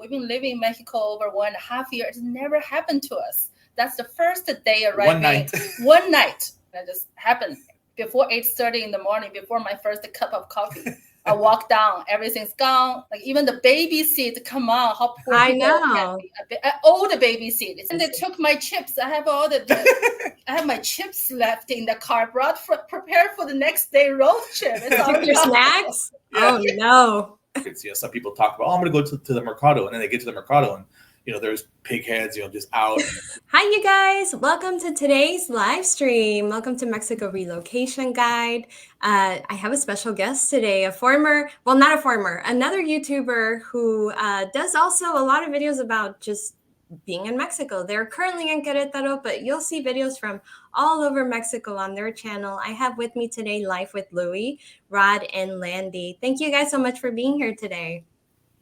we've been living in Mexico over 1.5 years. It never happened to us. That's the first day arriving. One night. That just happened before 8:30 in the morning, before my first cup of coffee. I walk down, everything's gone. Like even the baby seat, come on, how poor I people know. can be. All the baby seat. And they took my chips. I have I have my chips left in the car, prepared for the next day road trip. Took your snacks? Yeah. Oh no. Some people talk about, I'm going to go to the mercado, and then they get to the mercado and there's pig heads, just out. Hi, you guys. Welcome to today's live stream. Welcome to Mexico Relocation Guide. I have a special guest today, another YouTuber who does also a lot of videos about just being in Mexico. They're currently in Queretaro, but you'll see videos from all over Mexico on their channel. I have with me today Life with Louie, Rod, and Landy. Thank you guys so much for being here today.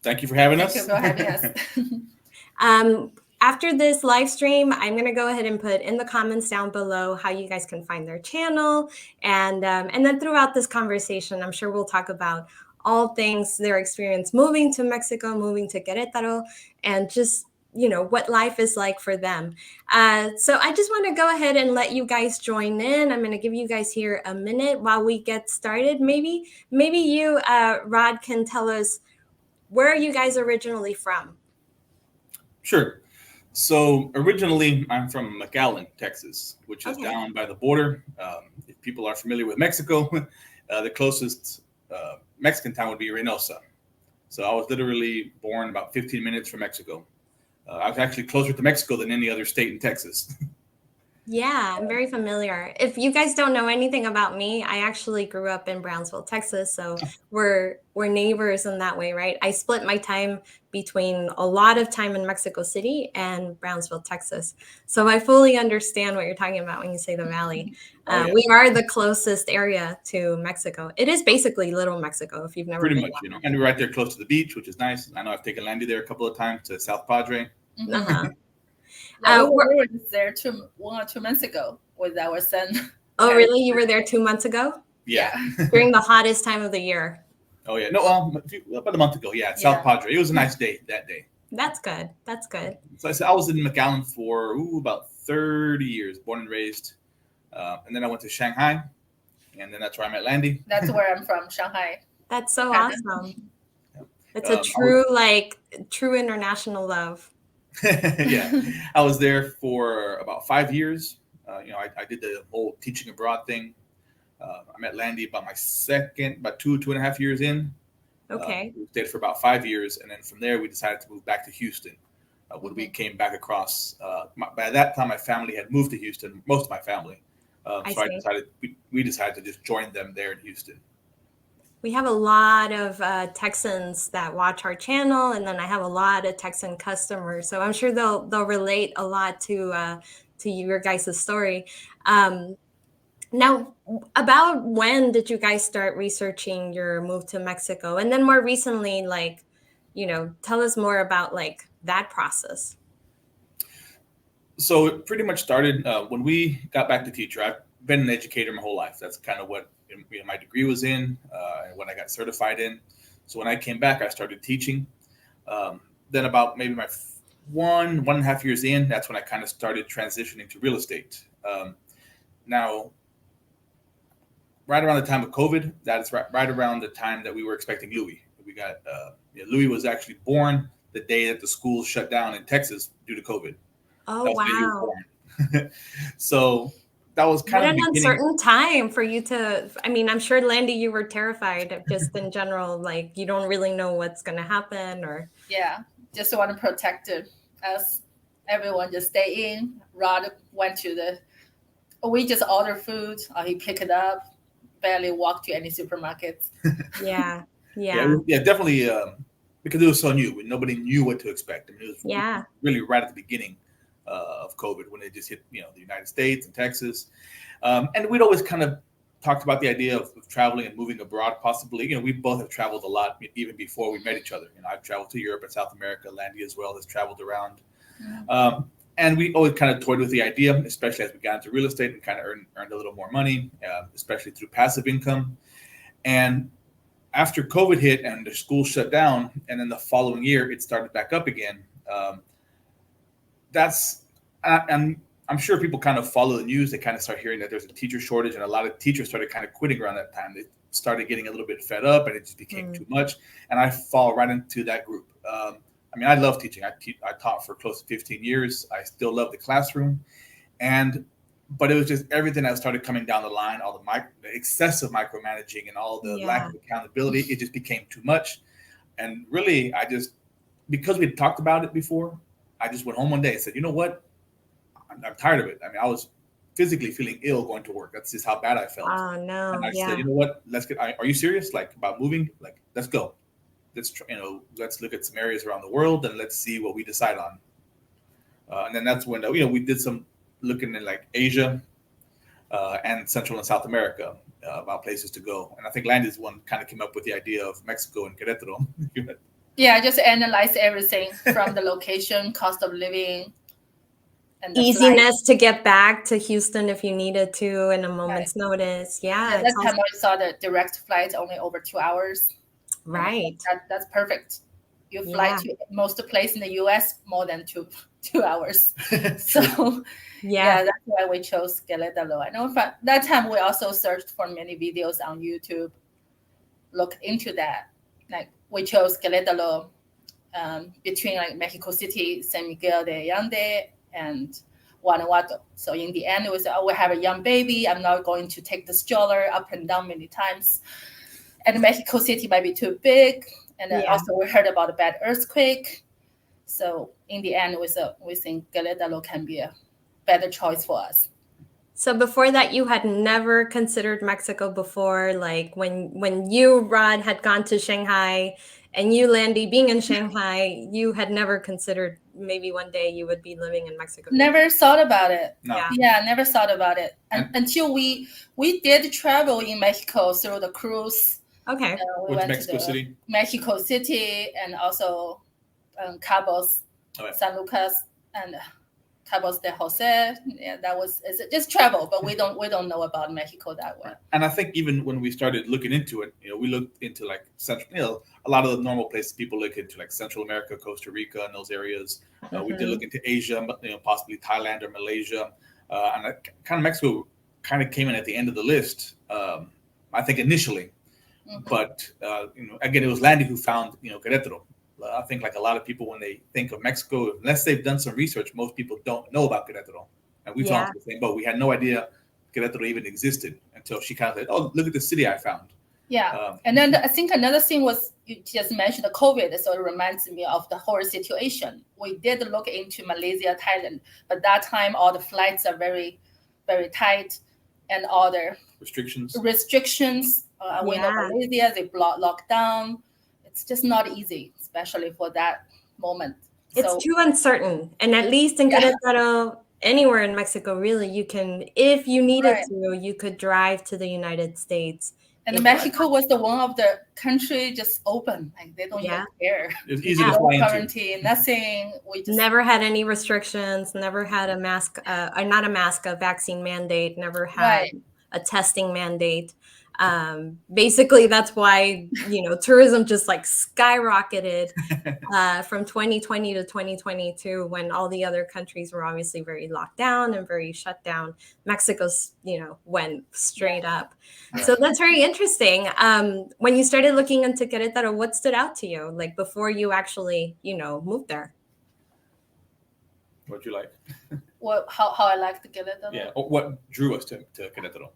Thank you for having us. Thank you for having us. After this live stream, I'm going to go ahead and put in the comments down below how you guys can find their channel. And then throughout this conversation, I'm sure we'll talk about all things their experience moving to Mexico, moving to Querétaro, and just, what life is like for them. So I just want to go ahead and let you guys join in. I'm going to give you guys here a minute while we get started. Maybe you, Rod, can tell us, where are you guys originally from? Sure. So originally, I'm from McAllen, Texas, which is down by the border. If people are familiar with Mexico, the closest Mexican town would be Reynosa. So I was literally born about 15 minutes from Mexico. I was actually closer to Mexico than any other state in Texas. Yeah, I'm very familiar. If you guys don't know anything about me, I actually grew up in Brownsville, Texas. So we're neighbors in that way, right? I split my time between a lot of time in Mexico City and Brownsville, Texas. So I fully understand what you're talking about when you say the Valley. We are the closest area to Mexico. It is basically Little Mexico, if you've never been. Pretty much, and we're right there close to the beach, which is nice. I know I've taken Landy there a couple of times to South Padre. Uh-huh. We were there 1 or 2 months ago with our son. Oh, really? You were there 2 months ago? Yeah. During the hottest time of the year. Oh, yeah. No, about a month ago. Yeah, South Padre. It was a nice day that day. That's good. That's good. So I said I was in McAllen for about 30 years, born and raised. And then I went to Shanghai, and then that's where I met Landy. That's where I'm from, Shanghai. That's so awesome. Yeah. It's a true international love. Yeah, I was there for about 5 years. I did the whole teaching abroad thing. I met Landy about about 2.5 years in. Okay. We stayed for about 5 years, and then from there we decided to move back to Houston. When we came back across, by that time my family had moved to Houston, most of my family. We decided to just join them there in Houston. We have a lot of Texans that watch our channel, and then I have a lot of Texan customers, so I'm sure they'll relate a lot to your guys' story. Now, about when did you guys start researching your move to Mexico, and then more recently, tell us more about that process. So it pretty much started when we got back to teacher. I've been an educator my whole life. That's kind of what my degree was in, and what I got certified in. So when I came back, I started teaching. Then about maybe my 1.5 years in, that's when I kind of started transitioning to real estate. Now, right around the time of COVID, that's right around the time that we were expecting Louie. We got Louie was actually born the day that the schools shut down in Texas due to COVID. Oh, wow. So that was kind of an uncertain time for you to, I'm sure, Landy, you were terrified just in general, you don't really know what's going to happen or. Yeah, just want to protect us. Everyone just stay in. Rod went we just order food. He picked it up, barely walked to any supermarkets. Yeah. Definitely. Because it was so new, and nobody knew what to expect. It was really right at the beginning of COVID when it just hit, the United States and Texas. And we'd always kind of talked about the idea of traveling and moving abroad, possibly. We both have traveled a lot even before we met each other. I've traveled to Europe and South America. Landy as well has traveled around. Mm-hmm. And we always kind of toyed with the idea, especially as we got into real estate and kind of earned a little more money, especially through passive income. And after COVID hit and the school shut down, and then the following year it started back up again. I'm sure people kind of follow the news. They kind of start hearing that there's a teacher shortage, and a lot of teachers started kind of quitting around that time. They started getting a little bit fed up, and it just became too much. And I fall right into that group. I mean, I love teaching. I taught for close to 15 years. I still love the classroom, but it was just everything that started coming down the line, all the excessive micromanaging and all the lack of accountability. It just became too much. And really, because we had talked about it before, I just went home one day and said, you know what? I'm tired of it. I mean, I was physically feeling ill going to work. That's just how bad I felt. Oh no! And I said, you know what? Are you serious? Like about moving? Like, let's go. Let's look at some areas around the world and let's see what we decide on. And then that's when we did some looking in like Asia and Central and South America about places to go. And I think Landy's one kind of came up with the idea of Mexico and Querétaro. Yeah, I just analyzed everything from the location, cost of living, and easiness to get back to Houston if you needed to in a moment's notice. Yeah, that time I saw the direct flight only over 2 hours. Right. That's perfect. You fly to most place in the U.S. more than two hours. So that's why we chose Querétaro. I know that time we also searched for many videos on YouTube. Look into that. Like we chose Querétaro between like Mexico City, San Miguel de Allende, and Guanajuato. So in the end, it was, we have a young baby. I'm not going to take the stroller up and down many times. And Mexico City might be too big. And then also we heard about a bad earthquake. So in the end, we think Querétaro can be a better choice for us. So before that, you had never considered Mexico before, like when you, Rod, had gone to Shanghai and you, Landy, being in Shanghai, you had never considered maybe one day you would be living in Mexico. Never thought about it. No. Yeah, never thought about it. Until we did travel in Mexico through the cruise. Okay. We went Mexico to City. Mexico City and also Cabos, San Lucas, and Cabos de Jose. Yeah, it's just travel, but we don't know about Mexico that way. And I think even when we started looking into it, we looked into like central, a lot of the normal places people look into, like Central America, Costa Rica, and those areas. We did look into Asia, possibly Thailand or Malaysia, and kind of Mexico kind of came in at the end of the list. I think initially, but again, it was Landy who found Querétaro. I think like a lot of people, when they think of Mexico, unless they've done some research, most people don't know about Querétaro. And we found the same boat. We had no idea Querétaro even existed until she kind of said, "Oh, look at the city I found." Yeah. And then I think another thing was, you just mentioned the COVID, so it reminds me of the whole situation. We did look into Malaysia, Thailand, but that time all the flights are very, very tight, and all the restrictions. We know Malaysia, they locked down. It's just not easy, especially for that moment. It's too uncertain. And at least in Querétaro, anywhere in Mexico, really, you can, if you needed to, you could drive to the United States. And Mexico was the one of the country just open. Like they don't even care. It's easy to fly quarantine, nothing. We just never had any restrictions, never had a mask, not a mask, a vaccine mandate, never had a testing mandate. Basically, that's why tourism just like skyrocketed from 2020 to 2022, when all the other countries were obviously very locked down and very shut down. Mexico's went straight up. So that's very interesting. When you started looking into Querétaro, what stood out to you, like before you actually moved there? What'd you like? How I liked Querétaro? Yeah. What drew us to Querétaro?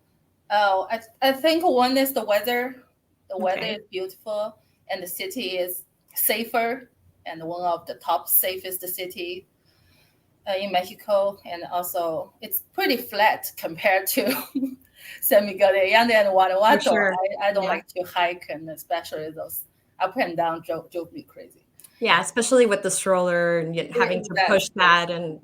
Oh, I think one is the weather. The weather is beautiful, and the city is safer, and one of the top safest city in Mexico. And also, it's pretty flat compared to San Miguel de Allende and Guanajuato. Sure. I don't like to hike, and especially those up and down drove me crazy. Yeah, especially with the stroller and having to push that. And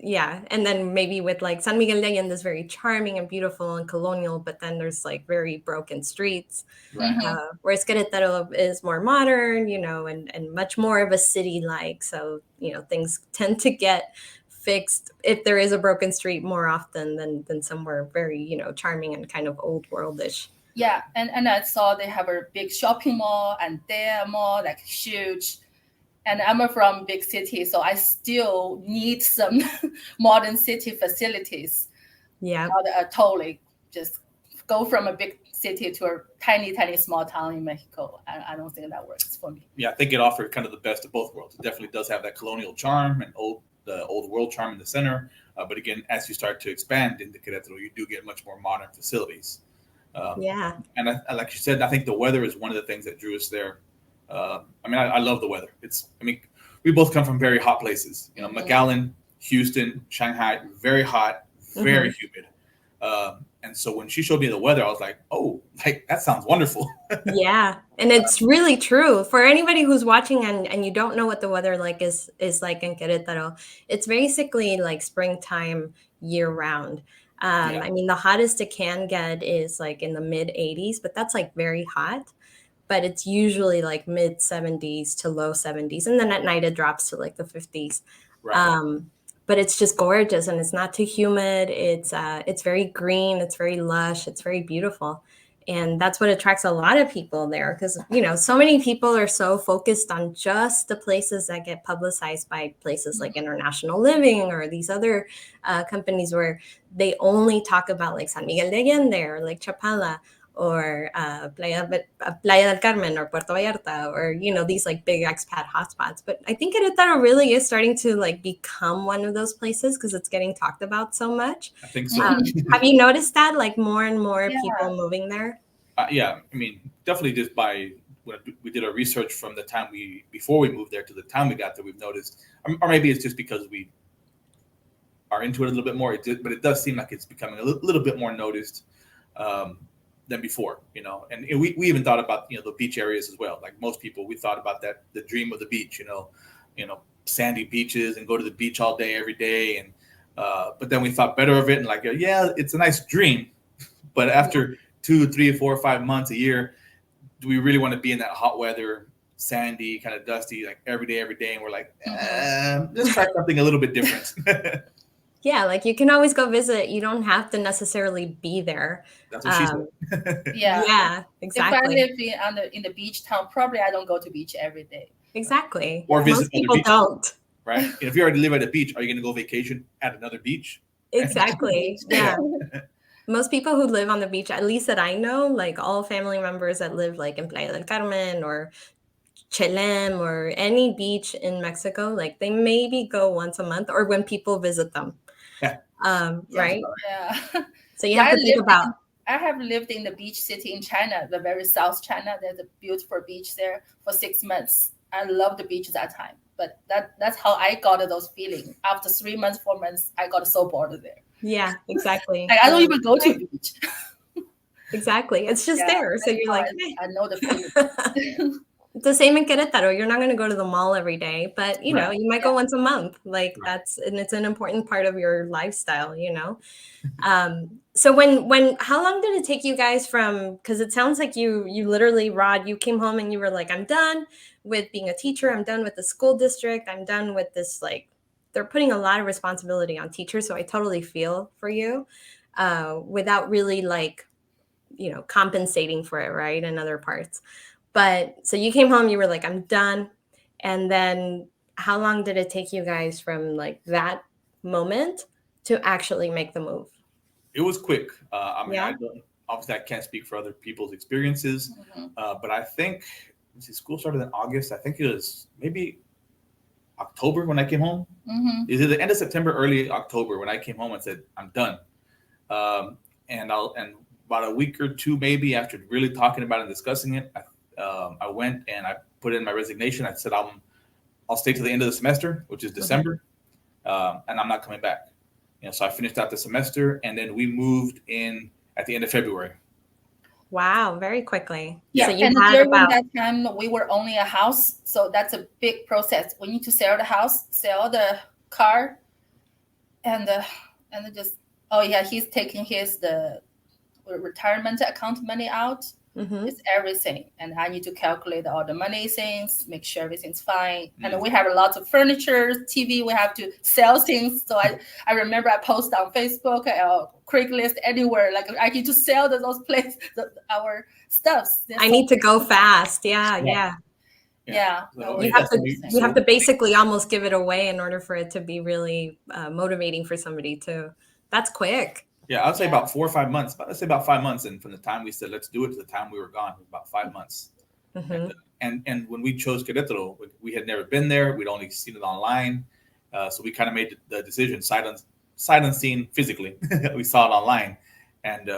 and then maybe with like San Miguel de Allende is very charming and beautiful and colonial, but then there's like very broken streets. Right. Whereas Querétaro is more modern, and much more of a city-like. So, things tend to get fixed if there is a broken street more often than somewhere very, charming and kind of old worldish. Yeah, and I saw they have a big shopping mall and their mall, like huge. And I'm from big city, so I still need some modern city facilities. Yeah. Totally just go from a big city to a tiny, tiny small town in Mexico. I don't think that works for me. Yeah, I think it offered kind of the best of both worlds. It definitely does have that colonial charm and the old world charm in the center. But again, as you start to expand into Querétaro, you do get much more modern facilities. Yeah. And like you said, I think the weather is one of the things that drew us there. I love the weather. We both come from very hot places. You know, McAllen, Houston, Shanghai, very hot, very humid. And so when she showed me the weather, I was like, oh, like that sounds wonderful. Yeah. And it's really true. For anybody who's watching and you don't know what the weather is like in Querétaro, it's basically like springtime year round. I mean, the hottest it can get is like in the mid 80s, but that's like very hot. But it's usually like mid 70s to low 70s. And then at night it drops to like the 50s. Right. But it's just gorgeous and it's not too humid. It's very green. It's very lush. It's very beautiful. And that's what attracts a lot of people there because, you know, so many people are so focused on just the places that get publicized by places like International Living or these other companies where they only talk about like San Miguel de Allende or like Chapala or Playa del Carmen or Puerto Vallarta or, you know, these like big expat hotspots. But I think Querétaro really is starting to like become one of those places because it's getting talked about so much. I think so. Have you noticed that like more and more people moving there? Yeah, I mean, definitely just by when we did our research from the time before we moved there to the time we got there, we've noticed, or maybe it's just because we are into it a little bit more, but it does seem like it's becoming a little bit more noticed than before, you know. And we even thought about, you know, the beach areas as well. Like most people, we thought about that, the dream of the beach, you know, sandy beaches and go to the beach all day, every day. And but then we thought better of it and like, yeah, it's a nice dream, but after 2, 3, 4, 5 months, a year, do we really want to be in that hot weather, sandy, kind of dusty, like every day? And we're like, let's try something a little bit different. Yeah, like you can always go visit. You don't have to necessarily be there. That's what she said. Yeah, exactly. If I live in the beach town, probably I don't go to beach every day. Exactly. Or visit most people beaches, don't. Right? And if you already live at a beach, are you going to go vacation at another beach? Exactly. Yeah. Most people who live on the beach, at least that I know, like all family members that live like in Playa del Carmen or Chelem or any beach in Mexico, like they maybe go once a month or when people visit them. Right? Yeah. So you have to think about. I have lived in the beach city in China, the very South China. There's a beautiful beach there for 6 months. I love the beach that time. But that's how I got those feelings. After 3 months, 4 months, I got so bored there. Yeah, exactly. Like, I don't even go to the beach. Exactly. It's just there. So you're like, I know the feeling. It's the same in Querétaro. You're not going to go to the mall every day, but you know, you might go once a month. Like and it's an important part of your lifestyle, you know? So how long did it take you guys from, because it sounds like you literally, Rod, you came home and you were like, I'm done with being a teacher. I'm done with the school district. I'm done with this, like, they're putting a lot of responsibility on teachers. So I totally feel for you without really like, you know, compensating for it, right? In other parts. But so you came home, you were like, I'm done. And then how long did it take you guys from like that moment to actually make the move? It was quick. Obviously I can't speak for other people's experiences, but I think school started in August. I think it was maybe October when I came home. Is it the end of September, early October when I came home and said, I'm done. And about a week or two, maybe after really talking about it and discussing it, I went and I put in my resignation. I said, I'll stay to the end of the semester, which is December, and I'm not coming back. You know, so I finished out the semester, and then we moved in at the end of February. Wow, very quickly. Yeah, so and during that time, we were owning a house, so that's a big process. We need to sell the house, sell the car, and just he's taking the retirement account money out. It's everything. And I need to calculate all the money things, make sure everything's fine. Mm. And we have lots of furniture, TV, we have to sell things. So I remember I post on Facebook, Craigslist, anywhere, like I need to sell those places, our stuffs. I need to go fast. Yeah. So you have to basically almost give it away in order for it to be really motivating for somebody to. That's quick. Yeah, I'd say about 4 or 5 months. But let's say about 5 months, and from the time we said let's do it to the time we were gone, it was about 5 months. And when we chose Querétaro, we had never been there. We'd only seen it online, so we kind of made the decision sight unseen physically. We saw it online, and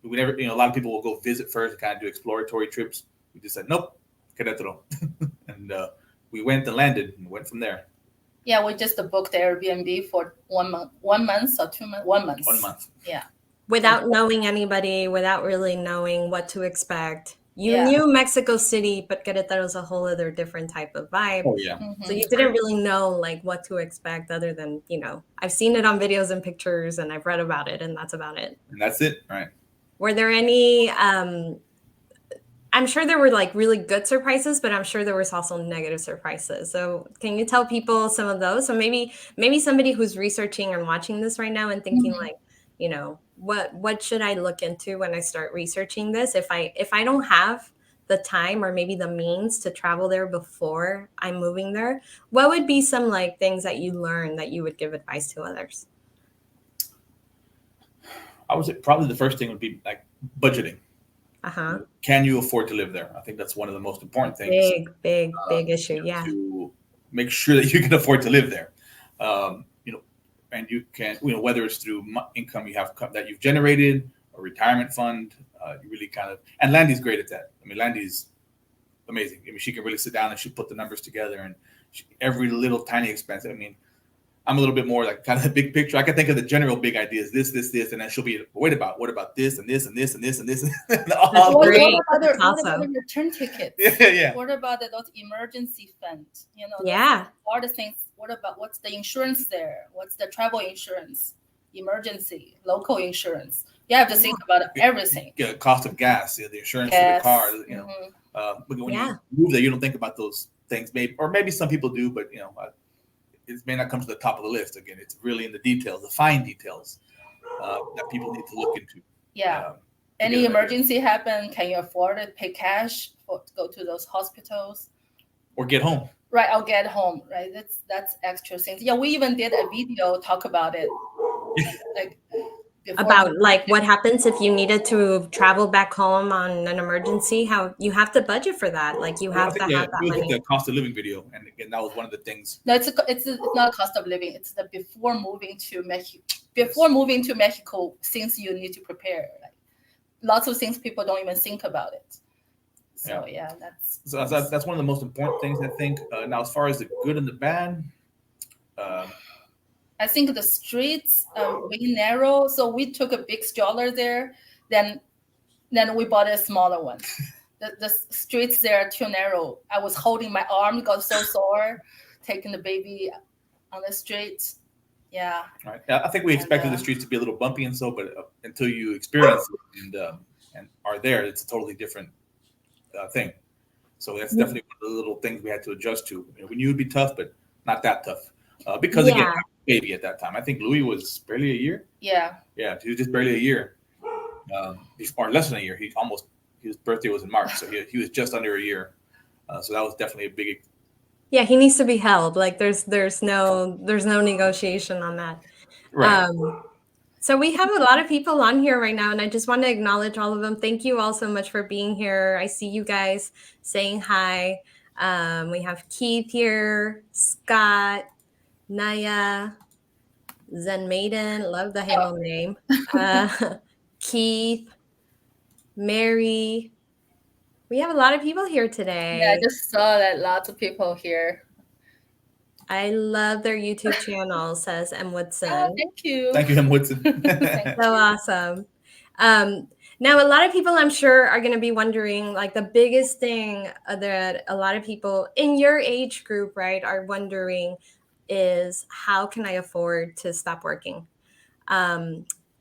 we never. A lot of people will go visit first, and kind of do exploratory trips. We just said nope, Querétaro, and we went and landed and went from there. Yeah, we just booked the Airbnb for 1 month or 2 months. 1 month. 1 month. Yeah. Without knowing anybody, without really knowing what to expect. You knew Mexico City, but Querétaro is a whole other different type of vibe. Oh yeah. So you didn't really know like what to expect, other than I've seen it on videos and pictures, and I've read about it, and that's about it. And that's it, right? Were there any? I'm sure there were like really good surprises, but I'm sure there was also negative surprises. So can you tell people some of those? So maybe somebody who's researching and watching this right now and thinking like, what should I look into when I start researching this? If I don't have the time or maybe the means to travel there before I'm moving there, what would be some like things that you learned that you would give advice to others? I would say probably the first thing would be like budgeting. Can you afford to live there? I think that's one of the most important things. Big issue. Yeah. To make sure that you can afford to live there, and you can, whether it's through income you have that you've generated or retirement fund, you really kind of. And Landy's great at that. I mean, Landy's amazing. I mean, she can really sit down and she put the numbers together, and every little tiny expense. I mean, I'm a little bit more like kind of the big picture. I can think of the general big ideas, this, and then she'll be, what about this and this and this and this and this? What about the return tickets? Yeah. What about those emergency funds? All the things. What's the insurance there? What's the travel insurance, emergency, local insurance? You have to think about everything. Yeah, cost of gas, the insurance for the car. But when you move there, you don't think about those things. Maybe some people do, but it may not come to the top of the list. Again, it's really in the details, the fine details that people need to look into. Yeah. Any emergency happen, can you afford it? Pay cash to go to those hospitals? Or get home. Right, I'll get home. Right, that's extra things. Yeah, we even did a video talk about it. About like what happens if you needed to travel back home on an emergency, how you have to budget for that. Like you have to have that money. The cost of living video, and again, that was one of the things. No, it's not a cost of living. It's the before moving to Mexico. Before moving to Mexico, things you need to prepare. Like lots of things people don't even think about it. So that's one of the most important things, I think. Now, as far as the good and the bad. I think the streets are really narrow, so we took a big stroller there. Then we bought a smaller one. The streets there are too narrow. I was holding my arm, got so sore, taking the baby on the street. Yeah. Right. I think we expected the streets to be a little bumpy and so, but until you experience it and are there, it's a totally different thing. So that's definitely one of the little things we had to adjust to. We knew it'd be tough, but not that tough. Because again, baby at that time. I think Louis was barely a year. Yeah, he was just barely a year, or less than a year. His birthday was in March, so he was just under a year. So that was definitely a big. Yeah, he needs to be held. Like there's no negotiation on that. Right. So we have a lot of people on here right now, and I just want to acknowledge all of them. Thank you all so much for being here. I see you guys saying hi. We have Keith here, Scott, Naya, Zen Maiden, love the handle name. Keith, Mary. We have a lot of people here today. Yeah, I just saw that lots of people here. I love their YouTube channel, says M. Woodson. Oh, thank you. Thank you, M. Woodson. So awesome. Now, a lot of people, I'm sure, are going to be wondering, like the biggest thing that a lot of people in your age group, right, are wondering is how can I afford to stop working?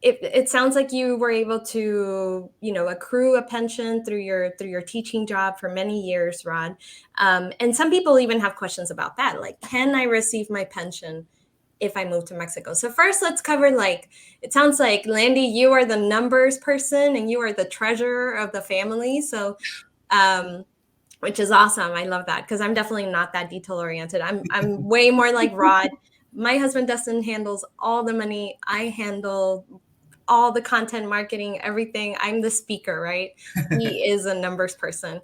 it sounds like you were able to, accrue a pension through your teaching job for many years, Rod. And some people even have questions about that. Like, can I receive my pension if I move to Mexico? So first, let's cover, like, it sounds like, Landy, you are the numbers person and you are the treasurer of the family. So, which is awesome. I love that, because I'm definitely not that detail oriented. I'm way more like Rod. My husband Dustin handles all the money. I handle all the content, marketing, everything. I'm the speaker, right? He is a numbers person.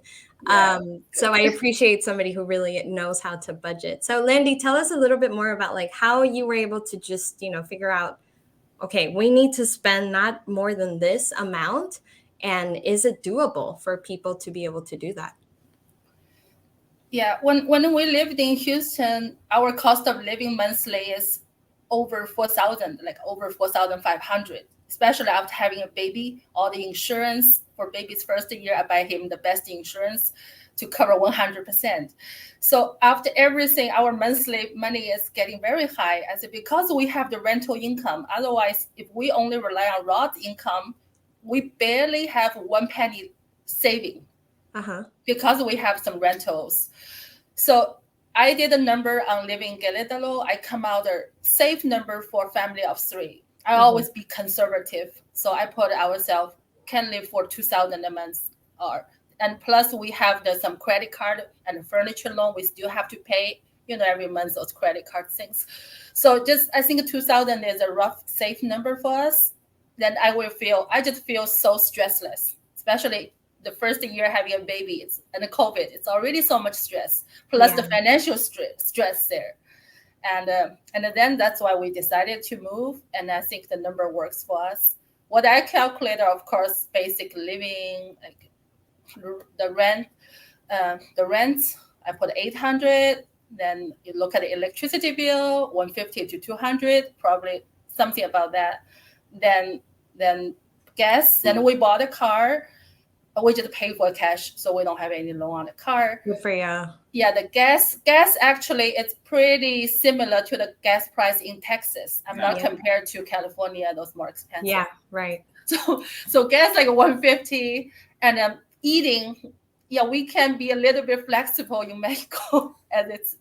Yeah. So I appreciate somebody who really knows how to budget. So Landy, tell us a little bit more about, like, how you were able to just, figure out, okay, we need to spend not more than this amount. And is it doable for people to be able to do that? Yeah, when we lived in Houston, our cost of living monthly is over 4,000, like over 4,500. Especially after having a baby, all the insurance for baby's first year, I buy him the best insurance to cover 100%. So after everything, our monthly money is getting very high. I said, because we have the rental income. Otherwise, if we only rely on Rod's income, we barely have 1 penny saving. Because we have some rentals. So I did a number on living in Querétaro. I come out a safe number for a family of 3. I always be conservative. So I put ourselves can live for 2,000 a month, and plus we have some credit card and furniture loan. We still have to pay, every month, those credit card things. So I think 2,000 is a rough, safe number for us. Then I just feel so stressless, especially the first year having a baby and the COVID. It's already so much stress, plus the financial stress there. And then that's why we decided to move. And I think the number works for us. What I calculated, of course, basic living, like the rent, I put 800. Then you look at the electricity bill, 150 to 200, probably something about that. Then gas. Then we bought a car. We just pay for cash, so we don't have any loan on the car. Good for you. Yeah, the gas actually, it's pretty similar to the gas price in Texas. I'm not compared to California; those more expensive. Yeah, right. So gas like 150, and eating. Yeah, we can be a little bit flexible in Mexico, as it's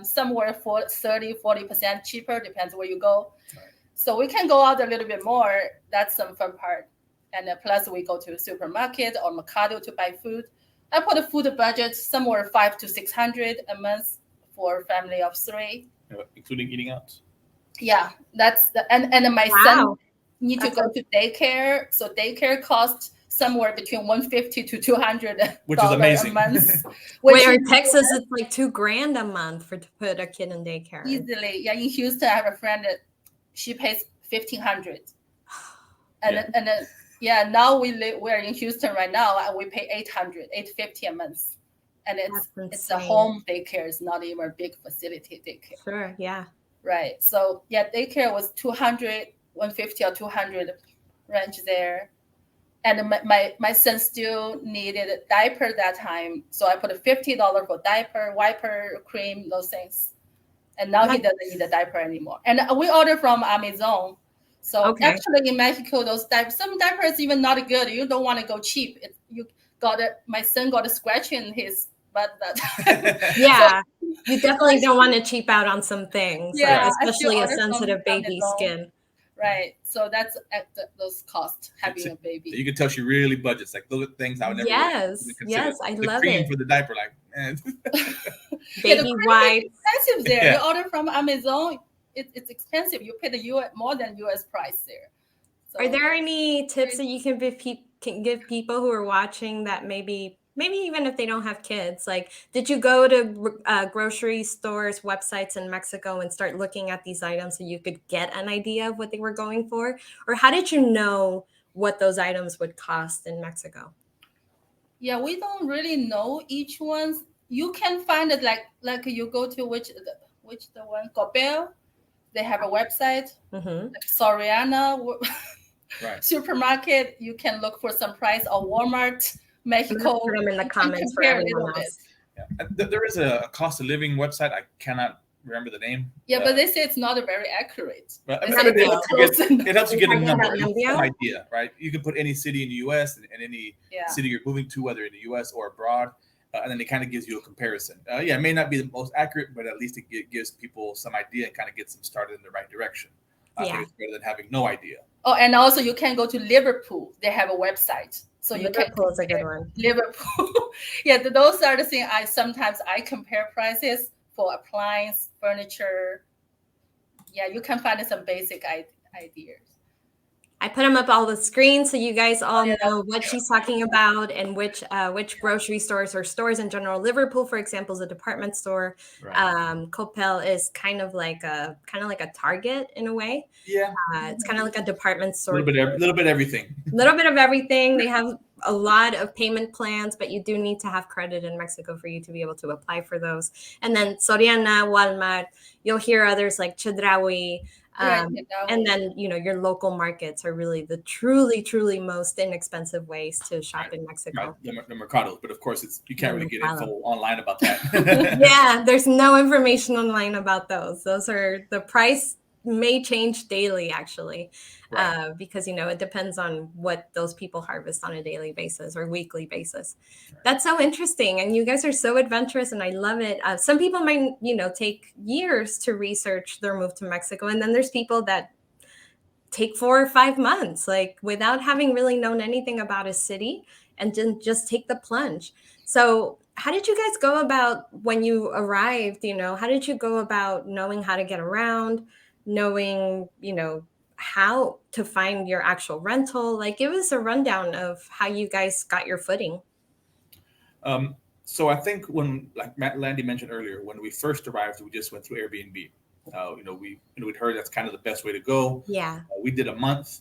somewhere for 30-40% cheaper, depends where you go. Right. So we can go out a little bit more. That's some fun part. And plus we go to the supermarket or Mercado to buy food. I put a food budget somewhere 500 to 600 a month for a family of 3. Including eating out? Yeah, that's and my son need to go to daycare. So daycare costs somewhere between 150 to 200, which is amazing, a month. Where in Texas it's like $2,000 a month to put a kid in daycare. Easily, yeah. In Houston, I have a friend that she pays $1,500, and then now we're in Houston right now, and we pay $850 a month, and it's a home daycare. It's not even a big facility daycare. Sure, yeah. Right. So daycare was 200, 150 or 200 range there. And my son still needed a diaper that time. So I put a $50 for diaper, wiper, cream, those things. And now he doesn't need a diaper anymore. And we order from Amazon. So actually in Mexico, some diapers even not good. You don't want to go cheap. My son got a scratch in his butt. Yeah. You definitely don't want to cheap out on some things, especially a sensitive baby skin. Right. So that's at those costs, having a baby. You can tell she really budgets. Like those things I would never Yes, I love cream it. For the diaper, like, man. Baby wipes. Expensive there. You order from Amazon, it's expensive. You pay the more than US price there. So, are there any tips that you can give people who are watching that maybe even if they don't have kids? Like, did you go to grocery stores, websites in Mexico and start looking at these items so you could get an idea of what they were going for? Or how did you know what those items would cost in Mexico? Yeah, we don't really know each one. You can find it like you go to which the one, Coppel, they have a website. Mm-hmm. Like Soriana, right. Supermarket, you can look for some price, or Walmart. Mexico. Put them in the comments for everyone else. Yeah. There is a cost of living website. I cannot remember the name. Yeah, but they say it's not very accurate. But I They mean, say it helps you get a number, Nambio? some idea, right? You can put any city in the U.S. and any city you're moving to, whether in the U.S. or abroad, and then it kind of gives you a comparison. It may not be the most accurate, but at least it gives people some idea and kind of gets them started in the right direction. I think it's better than having no idea. Oh, and also you can go to Liverpool. They have a website. So Liverpool is a good one. Liverpool. Yeah, those are the things I compare prices for appliance, furniture. Yeah, you can find some basic ideas. I put them up all the screens so you guys all know what she's talking about and which grocery stores or stores in general. Liverpool, for example, is a department store. Right. Coppel is kind of like a Target in a way. Yeah, it's kind of like a department store. Little bit everything. Little bit of everything. They have a lot of payment plans, but you do need to have credit in Mexico for you to be able to apply for those. And then Soriana, Walmart. You'll hear others like Chedraui. And then, your local markets are really the truly most inexpensive ways to shop in Mexico. Right. The mercados, but of course you can't really get info online about that. Yeah, there's no information online about those. Those are, the price may change daily actually, because it depends on what those people harvest on a daily basis or weekly basis. Right. That's so interesting, and you guys are so adventurous, and I love it. Some people might take years to research their move to Mexico, and then there's people that take 4 or 5 months, like without having really known anything about a city, and then just take the plunge. So how did you guys go about when you arrived? How did you go about knowing how to get around, knowing, how to find your actual rental? Like, give us a rundown of how you guys got your footing. So I think when, like Landy mentioned earlier, when we first arrived, we just went through Airbnb. We'd heard that's kind of the best way to go. Yeah. We did a month,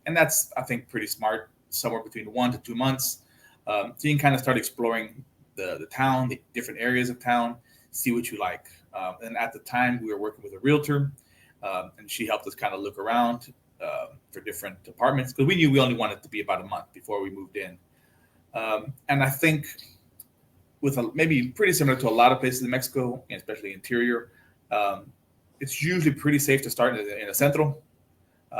and that's, I think, pretty smart, somewhere between 1 to 2 months. So you can kind of start exploring the town, the different areas of town, see what you like. And at the time, we were working with a realtor, and she helped us kind of look around for different apartments, because we knew we only wanted to be about a month before we moved in. And I think with maybe pretty similar to a lot of places in Mexico, especially interior, it's usually pretty safe to start in a centro,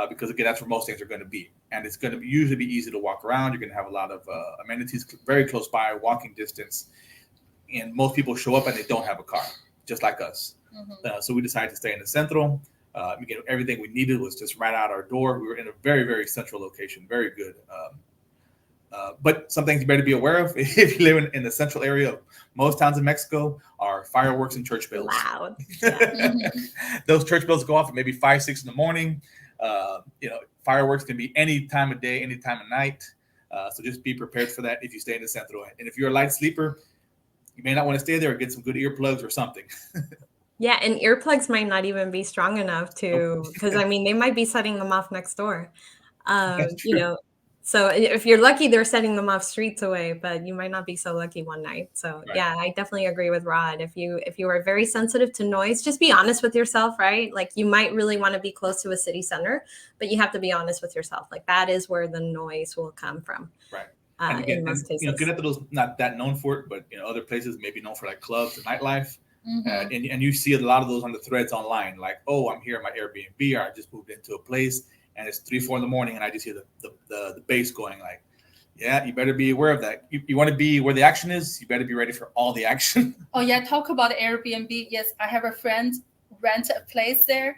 because again, that's where most things are going to be. And it's going to usually be easy to walk around. You're going to have a lot of amenities very close by, walking distance. And most people show up and they don't have a car, just like us. Mm-hmm. So we decided to stay in the centro. Everything we needed was just right out our door. We were in a very, very central location, very good. But some things you better be aware of if you live in the central area of most towns in Mexico are fireworks and church bells. Loud. Those church bells go off at maybe 5, 6 in the morning. Fireworks can be any time of day, any time of night. So just be prepared for that if you stay in the centro. And if you're a light sleeper, you may not want to stay there, or get some good earplugs or something. Yeah, and earplugs might not even be strong enough because they might be setting them off next door. So if you're lucky, they're setting them off streets away, but you might not be so lucky one night. So right. Yeah, I definitely agree with Rod. If you are very sensitive to noise, just be honest with yourself, right? Like, you might really want to be close to a city center, but you have to be honest with yourself. Like, that is where the noise will come from. Right. And again, in most cases, Querétaro's not that known for it, but other places may be known for like clubs and nightlife. Mm-hmm. And you see a lot of those on the threads online, like, oh, I'm here at my Airbnb, or I just moved into a place, and it's 3, 4 in the morning, and I just hear the bass going. Like, yeah, you better be aware of that. You want to be where the action is. You better be ready for all the action. Oh yeah, talk about Airbnb. Yes, I have a friend rent a place there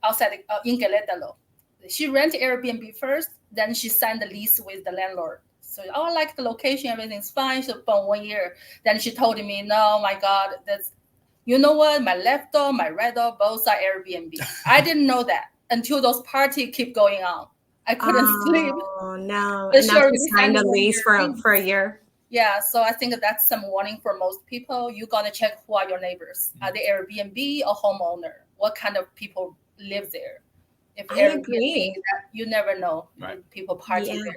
outside in Querétaro. She rented Airbnb first, then she signed the lease with the landlord. So I like the location, everything's fine. So for 1 year, then she told me, no, my God, you know what? My left door, my right door, both are Airbnb. I didn't know that until those parties keep going on. I couldn't sleep. Oh no! And now she signed a lease for a year. Yeah, so I think that's some warning for most people. You're gonna check who are your neighbors. Are they Airbnb or homeowner? What kind of people live there? If I agree. You never know. Right. People party there.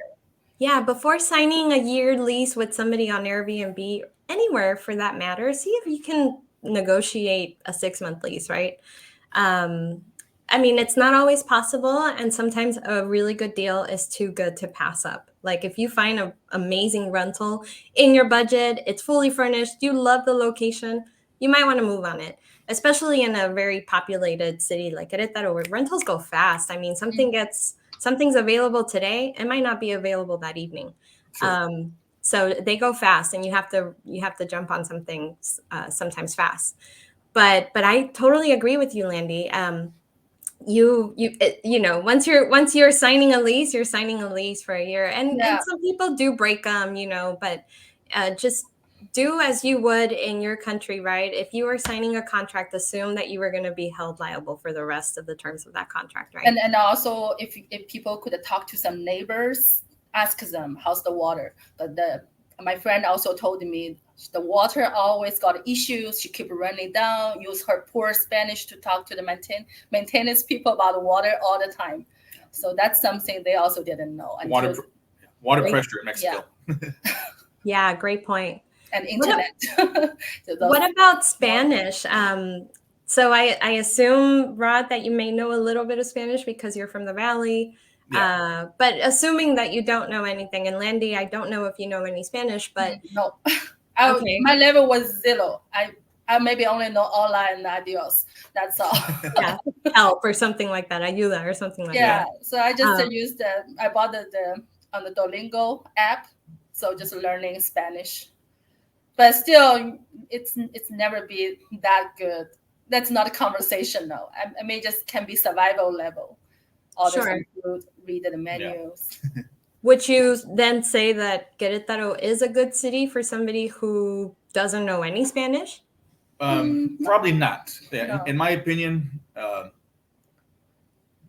Yeah, before signing a year lease with somebody on Airbnb, anywhere for that matter, see if you can negotiate a 6-month lease, right? It's not always possible, and sometimes a really good deal is too good to pass up. Like, if you find an amazing rental in your budget, it's fully furnished, you love the location, you might want to move on it. especially in a very populated city like Querétaro, where rentals go fast. I mean, something's available today, it might not be available that evening. Sure. So they go fast, and you have to jump on something sometimes fast. But I totally agree with you, Landy. Once you're signing a lease, you're signing a lease for a year, and some people do break them, but just do as you would in your country, right? If you are signing a contract, assume that you are going to be held liable for the rest of the terms of that contract, right? And also, if people could talk to some neighbors, ask them how's the water. But my friend also told me the water always got issues. She keep running down. Use her poor Spanish to talk to the maintenance people about the water all the time. So that's something they also didn't know. Water pressure in Mexico. Yeah, great point. And internet. What about Spanish? So I assume, Rod, that you may know a little bit of Spanish because you're from the Valley. Yeah. But assuming that you don't know anything, and Landy, I don't know if you know any Spanish, but no. My level was 0. I maybe only know hola and adios. That's all. Yeah, help or something like that. Ayuda or something like that. Yeah. So I just used I bought on the Duolingo app. So just learning Spanish. But still, it's never be that good. That's not a conversation, though. I mean, just can be survival level. Order food, read the menus. Yeah. Would you then say that Querétaro is a good city for somebody who doesn't know any Spanish? Probably not. No. In my opinion,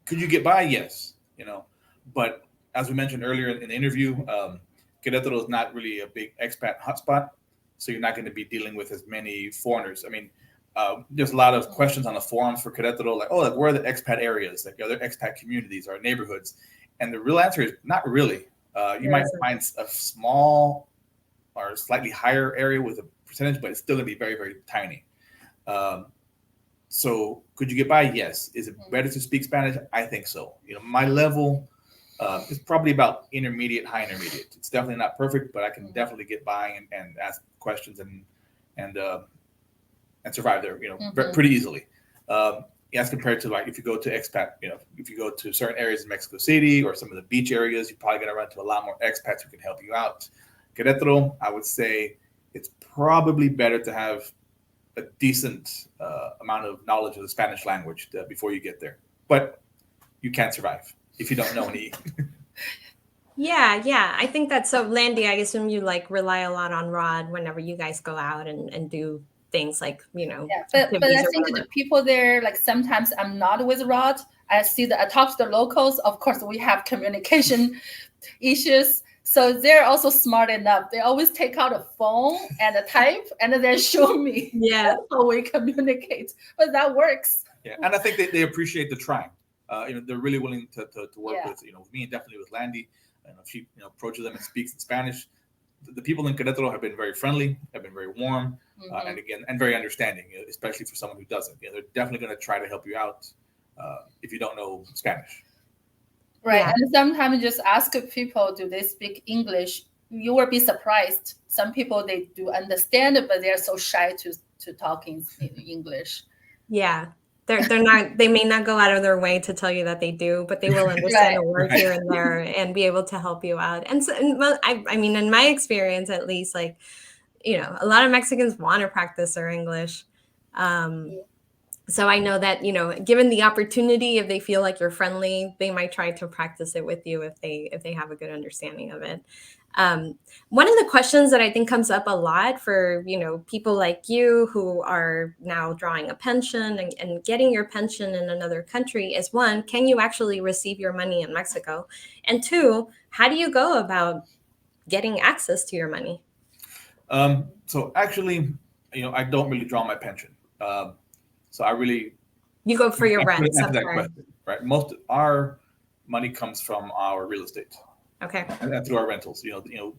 could you get by? Yes. But as we mentioned earlier in the interview, Querétaro is not really a big expat hotspot. So you're not going to be dealing with as many foreigners. I mean, there's a lot of questions on the forums for Querétaro, like, where are the expat areas? Like, are there expat communities or neighborhoods? And the real answer is not really. You might find a small or slightly higher area with a percentage, but it's still going to be very, very tiny. So could you get by? Yes. Is it better to speak Spanish? I think so. My level is probably about intermediate, high intermediate. It's definitely not perfect, but I can definitely get by and ask questions and survive there, pretty easily. As compared to, like, if you go to expat, if you go to certain areas in Mexico City or some of the beach areas, you're probably going to run into a lot more expats who can help you out. Querétaro, I would say it's probably better to have a decent amount of knowledge of the Spanish language before you get there. But you can't survive if you don't know any. Yeah. I think that's so. Landy, I assume you rely a lot on Rod whenever you guys go out and do things like, Yeah, but I think the people there, like, sometimes I'm not with Rod. I talk to the locals. Of course, we have communication issues. So they're also smart enough. They always take out a phone and a type, and then they show me how we communicate. But that works. Yeah, and I think they appreciate the trying. They're really willing to work with me, and definitely with Landy. And if she approaches them and speaks in Spanish, the people in Querétaro have been very friendly, have been very warm, and very understanding, especially for someone who doesn't. They're definitely going to try to help you out if you don't know Spanish. Right. Yeah. And sometimes just ask people, do they speak English? You will be surprised. Some people, they do understand it, but they're so shy to talk in English. Yeah. They're not, they may not go out of their way to tell you that they do, but they will understand a word here and there and be able to help you out. And so, I mean, in my experience, at least, a lot of Mexicans want to practice their English. So I know that, given the opportunity, if they feel like you're friendly, they might try to practice it with you if they have a good understanding of it. One of the questions that I think comes up a lot for, people like you who are now drawing a pension and getting your pension in another country is, one, can you actually receive your money in Mexico? And two, how do you go about getting access to your money? So actually, I don't really draw my pension. So you go for your rent. Right. Most of our money comes from our real estate. Okay. And through our rentals,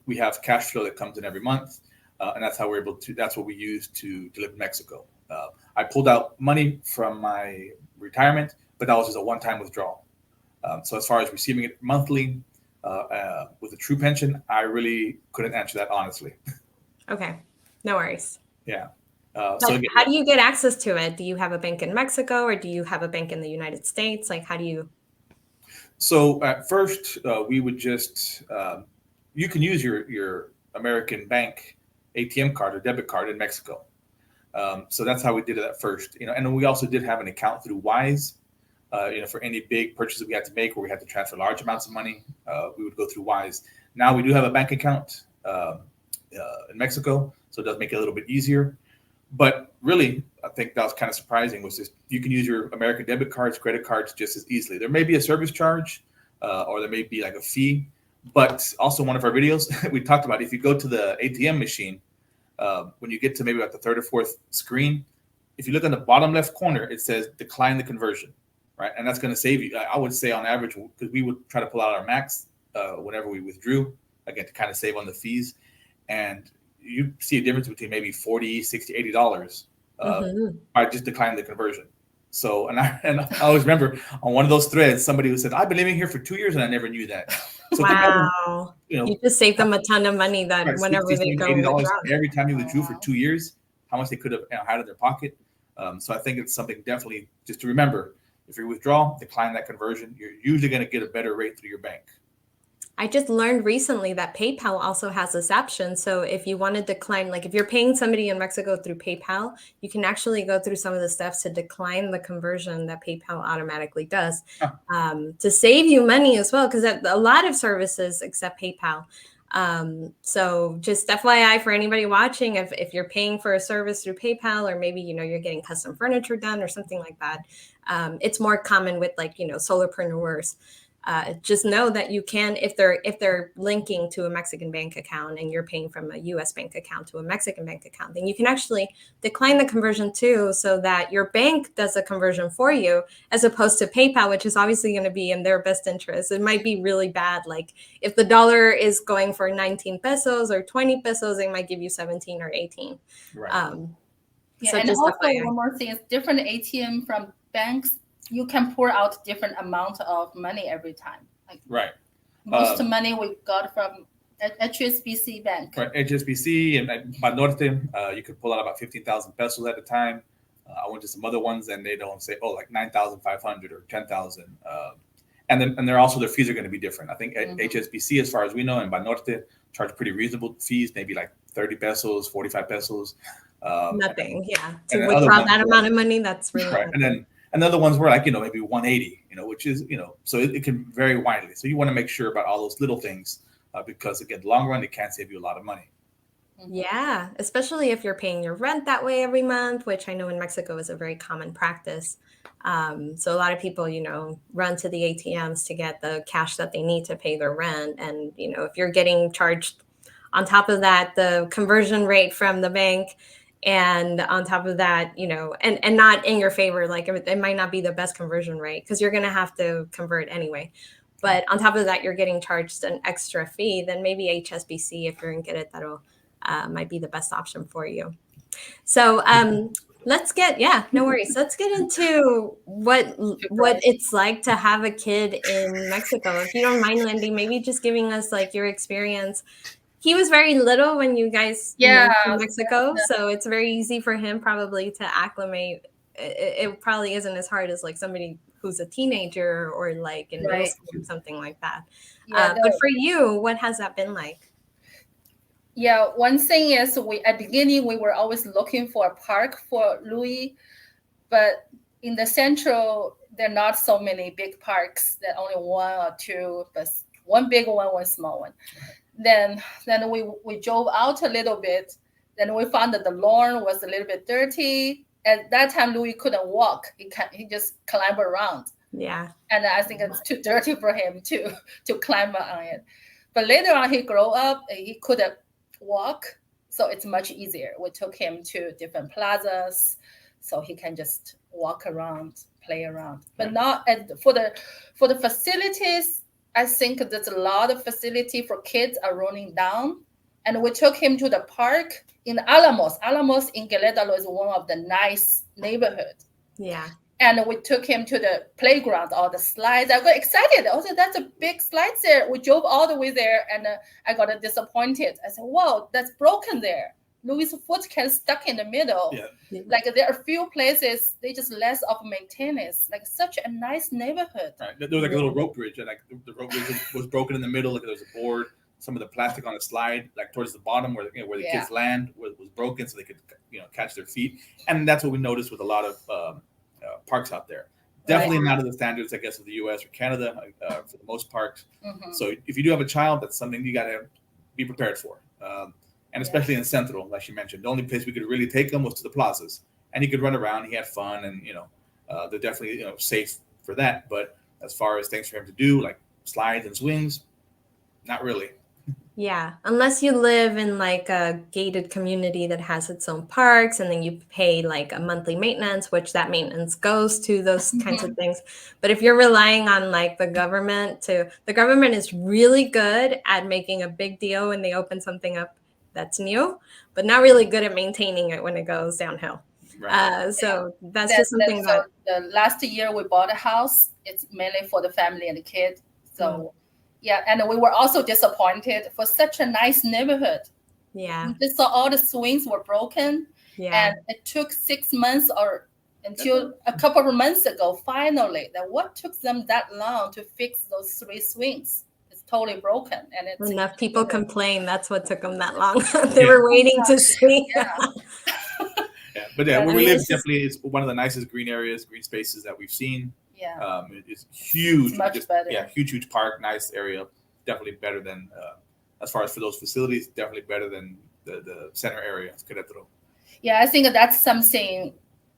we have cash flow that comes in every month, and that's how we're able to. That's what we use to live in Mexico. I pulled out money from my retirement, but that was just a one-time withdrawal. So as far as receiving it monthly with a true pension, I really couldn't answer that honestly. Okay, no worries. Yeah. So again, how do you get access to it? Do you have a bank in Mexico, or do you have a bank in the United States? Like, how do you? So at first, we would just you can use your American bank ATM card or debit card in Mexico. So that's how we did it at first. And then we also did have an account through Wise. For any big purchases we had to make where we had to transfer large amounts of money, we would go through Wise. Now we do have a bank account in Mexico, so it does make it a little bit easier. But really, I think that was kind of surprising, was just you can use your American debit cards, credit cards just as easily. There may be a service charge or there may be like a fee, but also one of our videos, we talked about if you go to the ATM machine, when you get to maybe about the third or fourth screen, if you look in the bottom left corner, it says decline the conversion, right? And that's going to save you. I would say on average, because we would try to pull out our max whenever we withdrew, again, to kind of save on the fees. And you see a difference between maybe $40, $60, $80 by just declining the conversion. So, and I always remember on one of those threads, somebody who said, I've been living here for 2 years and I never knew that. So wow. You just saved them a ton of money that right, whenever they go $80 every time you withdrew for 2 years, how much they could have had in their pocket. So I think it's something definitely just to remember. If you withdraw, decline that conversion, you're usually going to get a better rate through your bank. I just learned recently that PayPal also has this option. So if you want to decline, like if you're paying somebody in Mexico through PayPal, you can actually go through some of the steps to decline the conversion that PayPal automatically does to save you money as well, because a lot of services accept PayPal. So just FYI for anybody watching, if you're paying for a service through PayPal, or maybe, you're getting custom furniture done or something like that, it's more common with solopreneurs. Just know that you can, if they're linking to a Mexican bank account and you're paying from a US bank account to a Mexican bank account, then you can actually decline the conversion too, so that your bank does a conversion for you, as opposed to PayPal, which is obviously going to be in their best interest. It might be really bad. Like if the dollar is going for 19 pesos or 20 pesos, they might give you 17 or 18. Right. So and also one more thing is different ATM from banks. You can pour out different amount of money every time. Like right. Most money we got from HSBC Bank. Right, HSBC and Banorte, you could pull out about 15,000 pesos at a time. I went to some other ones and they don't say, like 9,500 or 10,000. And they're also, their fees are going to be different. I think HSBC, as far as we know, and Banorte charge pretty reasonable fees, maybe like 30 pesos, 45 pesos. Nothing, yeah. To withdraw that amount of money, that's really right. And other ones were like, maybe 180, which is, so it can vary widely. So you want to make sure about all those little things because, again, the long run, it can save you a lot of money. Yeah, especially if you're paying your rent that way every month, which I know in Mexico is a very common practice. So a lot of people, run to the ATMs to get the cash that they need to pay their rent. And, if you're getting charged on top of that, the conversion rate from the bank, and on top of that, and not in your favor, like it might not be the best conversion rate because you're going to have to convert anyway. But on top of that, you're getting charged an extra fee, then maybe HSBC, if you're going to get it, that'll might be the best option for you. So let's get, no worries. Let's get into what it's like to have a kid in Mexico. If you don't mind, Lindy, maybe just giving us like your experience. He was very little when you guys moved to Mexico, so it's very easy for him probably to acclimate. It probably isn't as hard as like somebody who's a teenager or like in middle school or something like that. But for you, what has that been like? Yeah, one thing is at the beginning we were always looking for a park for Louis, but in the central there are not so many big parks. There are only one or two, but one big one, one small one. Then we drove out a little bit. Then we found that the lawn was a little bit dirty. At that time, Louis couldn't walk. He just climbed around. Yeah. And I think it's too dirty for him to climb on it. But later on, he grew up. He couldn't walk, so it's much easier. We took him to different plazas, so he can just walk around, play around. But not for the facilities. I think there's a lot of facility for kids are running down. And we took him to the park in Alamos. Alamos in Querétaro is one of the nice neighborhoods. Yeah. And we took him to the playground, all the slides. I got excited. Also, that's a big slides there. We drove all the way there and I got disappointed. I said, whoa, that's broken there. Louis' foot can stuck in the middle. Yeah. Like there are a few places they just less of maintenance. Like such a nice neighborhood. Right. There was like a little rope bridge, and like the rope bridge was broken in the middle. Like there was a board. Some of the plastic on the slide, like towards the bottom where where the kids land, was broken, so they could catch their feet. And that's what we noticed with a lot of parks out there. Definitely not to the standards, I guess, of the U.S. or Canada for the most parks. Mm-hmm. So if you do have a child, that's something you got to be prepared for. And especially in Central, like she mentioned, the only place we could really take them was to the plazas, and he could run around. He had fun, and they're definitely safe for that. But as far as things for him to do, like slides and swings, not really. Yeah, unless you live in like a gated community that has its own parks, and then you pay like a monthly maintenance, which that maintenance goes to those kinds of things. But if you're relying on like the government is really good at making a big deal when they open something up that's new, but not really good at maintaining it when it goes downhill. Right. So that's just something that the last year we bought a house. It's mainly for the family and the kid. So. Yeah, and we were also disappointed for such a nice neighborhood. Yeah. We just saw all the swings were broken. Yeah. And it took 6 months or until a couple of months ago, finally, that what took them that long to fix those 3 swings? It's totally broken. And it's enough people complain that's what took them that long. They were waiting to see. But where we live definitely is one of the nicest green spaces that we've seen. Yeah, it's huge. It's much better. Yeah, huge park, nice area. Definitely better than, as far as for those facilities, definitely better than the center area, Queretaro. Yeah, I think that's something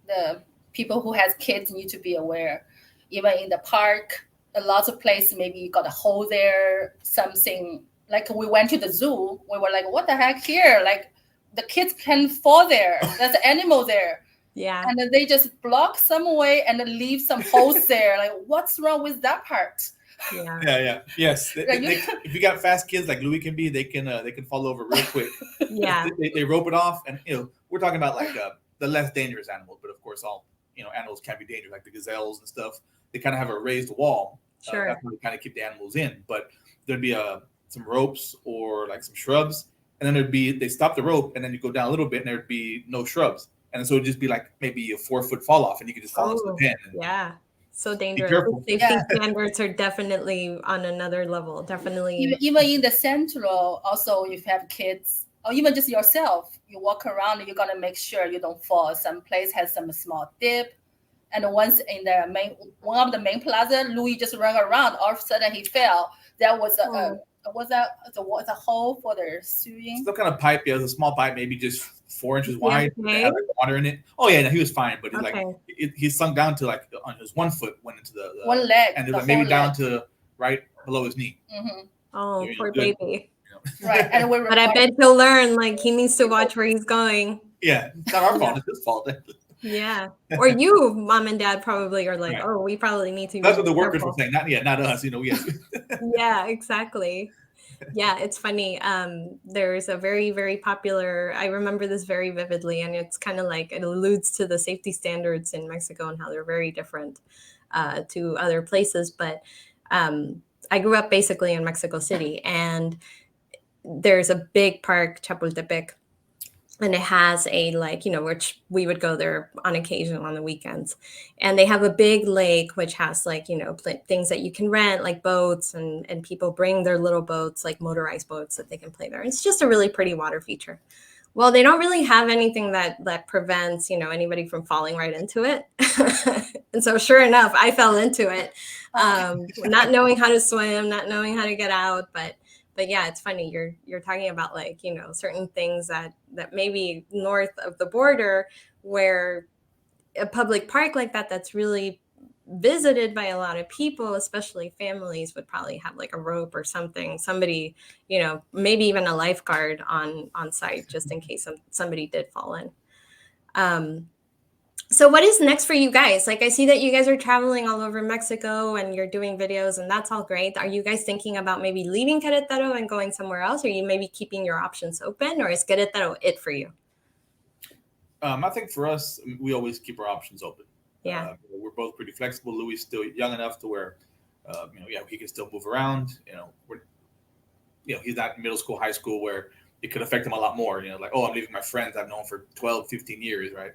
the people who has kids need to be aware. Even in the park, a lot of places maybe you got a hole there, something like we went to the zoo. We were like, what the heck here? Like the kids can fall there. There's an animal there. Yeah. And then they just block some way and then leave some holes there. Like, what's wrong with that part? Yeah. Yes. If you got fast kids like Louis can be, they can fall over real quick. Yeah. They rope it off, and we're talking about like the less dangerous animals, but of course all animals can be dangerous, like the gazelles and stuff. They kind of have a raised wall. Sure. That's where they kind of keep the animals in. But there'd be some ropes or like some shrubs, and then they stop the rope, and then you go down a little bit, and there'd be no shrubs. And so it'd just be like maybe a 4-foot fall off, and you could just fall into the pen. Yeah, so dangerous. Safety standards are definitely on another level. Definitely. Even in the Central, also if you have kids, or even just yourself, you walk around, you're gonna make sure you don't fall. Some place has some small dip, and once in one of the main plaza, Louis just ran around. All of a sudden, he fell. That was a hole for the sewing. Some kind of pipe. Yeah, it was a small pipe, maybe just 4 inches wide. It had like water in it. Oh yeah, no, he was fine, but he sunk down to like on his 1 foot, went into the one leg, and it was like maybe down to right below his knee. Mm-hmm. Oh, poor baby. Right, but I bet he'll learn. Like he needs to watch where he's going. Yeah, it's not our fault. It's his fault. Yeah, or you, mom and dad, probably are like, oh, we probably need to. That's what the workers were saying. Not us. Yeah, exactly. Yeah, it's funny. There's a very, very popular, I remember this very vividly, and it's kind of like it alludes to the safety standards in Mexico and how they're very different to other places. But I grew up basically in Mexico City, and there's a big park, Chapultepec, and it has which we would go there on occasion on the weekends. And they have a big lake, which has things that you can rent, like boats, and people bring their little boats, like motorized boats that they can play there. It's just a really pretty water feature. Well, they don't really have anything that prevents, anybody from falling right into it. And so sure enough, I fell into it, not knowing how to swim, not knowing how to get out, but yeah, it's funny. You're talking about certain things that maybe north of the border, where a public park like that's really visited by a lot of people, especially families, would probably have like a rope or something. Somebody, maybe even a lifeguard on site just in case somebody did fall in. So what is next for you guys? Like I see that you guys are traveling all over Mexico and you're doing videos, and that's all great. Are you guys thinking about maybe leaving Querétaro and going somewhere else? Or are you maybe keeping your options open, or is Querétaro it for you? I think for us, we always keep our options open. Yeah. We're both pretty flexible. Louis is still young enough to where, he can still move around. He's not in middle school, high school where it could affect them a lot more. Like, oh, I'm leaving my friends I've known for 12, 15 years, right?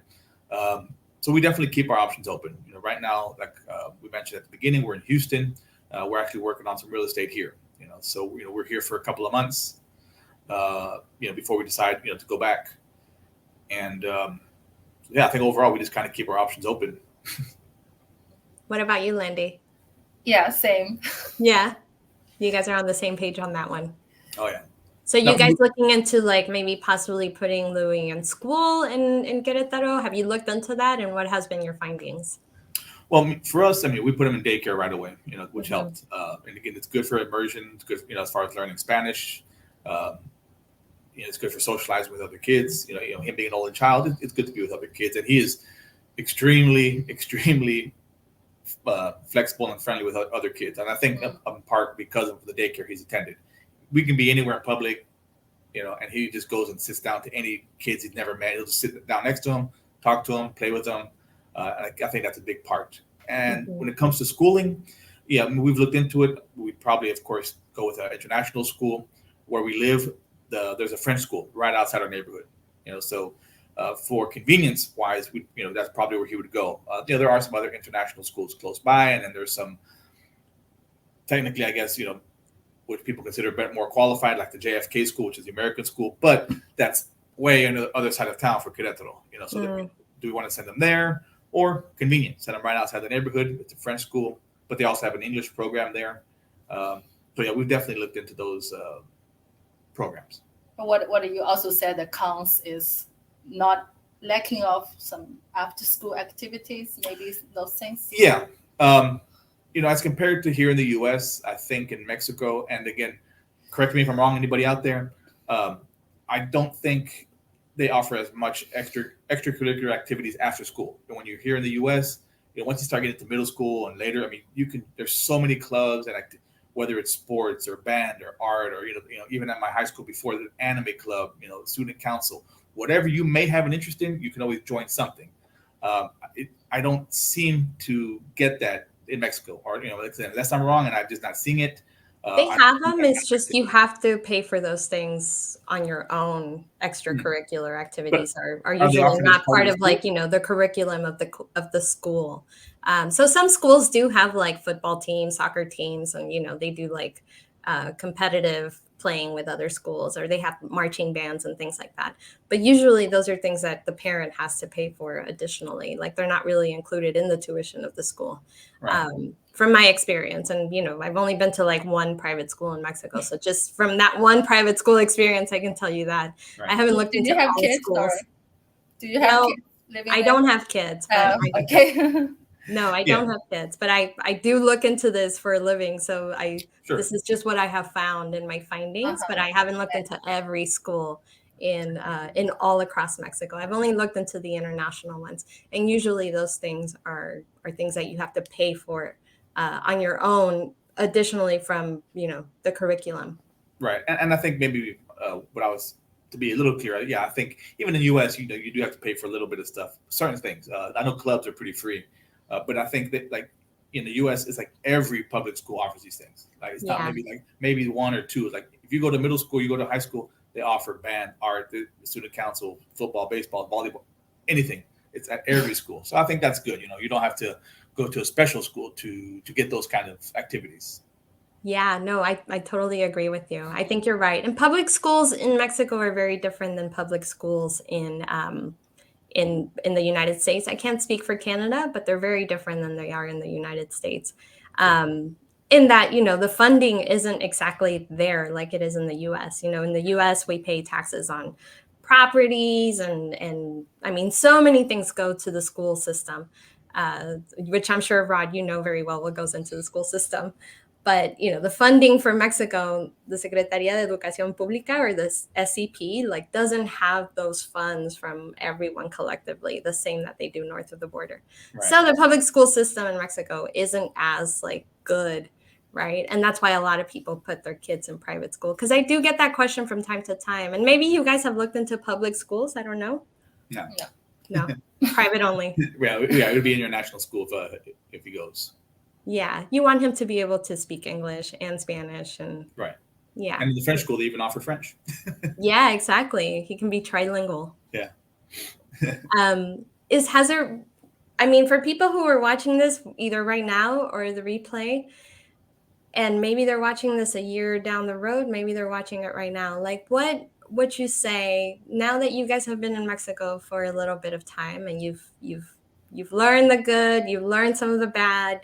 So we definitely keep our options open. Right now, like we mentioned at the beginning, we're in Houston. We're actually working on some real estate here. So we're here for a couple of months. Before we decide to go back. And I think overall we just kind of keep our options open. What about you, Lindy? Yeah, same. Yeah, you guys are on the same page on that one. Oh yeah. So you guys looking into like maybe possibly putting Louis in school in Querétaro? Have you looked into that, and what has been your findings? Well, for us, we put him in daycare right away, which helped. And again, it's good for immersion. It's good, as far as learning Spanish. It's good for socializing with other kids. Him being an only child, it's good to be with other kids, and he is extremely, extremely flexible and friendly with other kids. And I think in part because of the daycare he's attended. We can be anywhere in public, and he just goes and sits down to any kids he's never met. He'll just sit down next to them, talk to them, play with them. I think that's a big part. And when it comes to schooling, we've looked into it. We'd probably, of course, go with an international school. Where we live, there's a French school right outside our neighborhood. So for convenience wise, that's probably where he would go. There are some other international schools close by, and then there's some technically, I guess, which people consider a bit more qualified, like the JFK school, which is the American school, but that's way on the other side of town for Querétaro. So do we want to send them there, or convenient, send them right outside the neighborhood? It's a French school, but they also have an English program there. So we've definitely looked into those programs. What you also said, the cons is not lacking of some after school activities, maybe those things. Yeah. As compared to here in the U.S., I think in Mexico, and again, correct me if I'm wrong, anybody out there, I don't think they offer as much extracurricular activities after school. And when you're here in the U.S., once you start getting to middle school and later, there's so many clubs, and whether it's sports or band or art or even at my high school before, the anime club, student council, whatever you may have an interest in, you can always join something. I don't seem to get that in Mexico, or unless I'm wrong and I've just not seen it. They have them. It's just you have to pay for those things on your own. Extracurricular activities are usually not part of the curriculum of the school. So some schools do have like football teams, soccer teams, and they do like competitive playing with other schools, or they have marching bands and things like that. But usually those are things that the parent has to pay for additionally. Like they're not really included in the tuition of the school. Right. From my experience. And, I've only been to like one private school in Mexico. So just from that one private school experience, I can tell you that. Right. I haven't looked into all kids, schools. Or do you have kids living I don't have kids. But okay. No, I don't have kids, but I do look into this for a living. So this is just what I have found in my findings, but I haven't looked into every school in all across Mexico. I've only looked into the international ones. And usually those things are things that you have to pay for on your own, additionally from, the curriculum. Right. And I think maybe what I was, to be a little clearer, I think even in the U.S., you do have to pay for a little bit of stuff, certain things. I know clubs are pretty free. But I think that like in the U.S., it's like every public school offers these things. Like it's not maybe one or two. Like if you go to middle school, you go to high school, they offer band, art, the student council, football, baseball, volleyball, anything. It's at every school. So I think that's good. You don't have to go to a special school to get those kind of activities. Yeah, no, I totally agree with you. I think you're right. And public schools in Mexico are very different than public schools in the United States. I can't speak for Canada, but they're very different than they are in the United States. In that, the funding isn't exactly there like it is in the US. In the US, we pay taxes on properties and I mean, so many things go to the school system, which I'm sure, Rod, very well what goes into the school system. But, the funding for Mexico, the Secretaría de Educación Pública, or the SEP, doesn't have those funds from everyone collectively, the same that they do north of the border. Right. So the public school system in Mexico isn't as good, right? And that's why a lot of people put their kids in private school. Because I do get that question from time to time. And maybe you guys have looked into public schools. I don't know. No, private only. It would be in your national school if he goes. Yeah, you want him to be able to speak English and Spanish and right. Yeah. And in the French school, they even offer French. Yeah, exactly. He can be trilingual. Yeah. I mean, for people who are watching this either right now or the replay, and maybe they're watching this a year down the road, maybe they're watching it right now. Like, what would you say now that you guys have been in Mexico for a little bit of time and you've learned the good, you've learned some of the bad.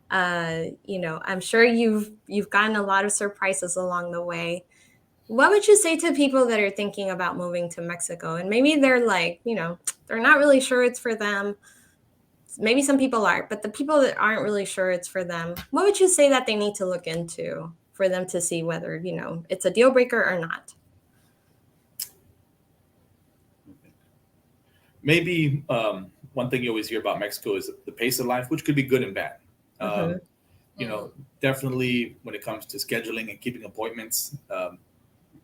I'm sure you've gotten a lot of surprises along the way. What would you say to people that are thinking about moving to Mexico and maybe they're like, they're not really sure it's for them? Maybe some people are, but the people that aren't really sure it's for them, what would you say that they need to look into for them to see whether, it's a deal breaker or not? Maybe one thing you always hear about Mexico is the pace of life, which could be good and bad. Definitely when it comes to scheduling and keeping appointments,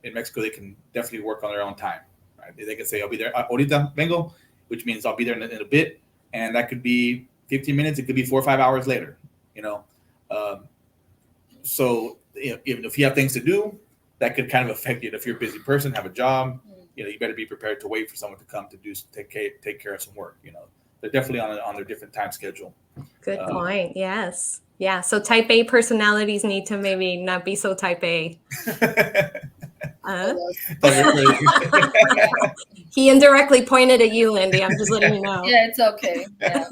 in Mexico, they can definitely work on their own time. Right? They can say, I'll be there, ahorita vengo, which means I'll be there in a bit. And that could be 15 minutes. It could be 4 or 5 hours later, So even if you have things to do, that could kind of affect you. If you're a busy person, have a job, you better be prepared to wait for someone to come to take care of some work. They're definitely on their different time schedule. Good point. Yes. Yeah. So type A personalities need to maybe not be so type A. He indirectly pointed at you, Lindy. I'm just letting you know. Yeah, it's okay. Yeah.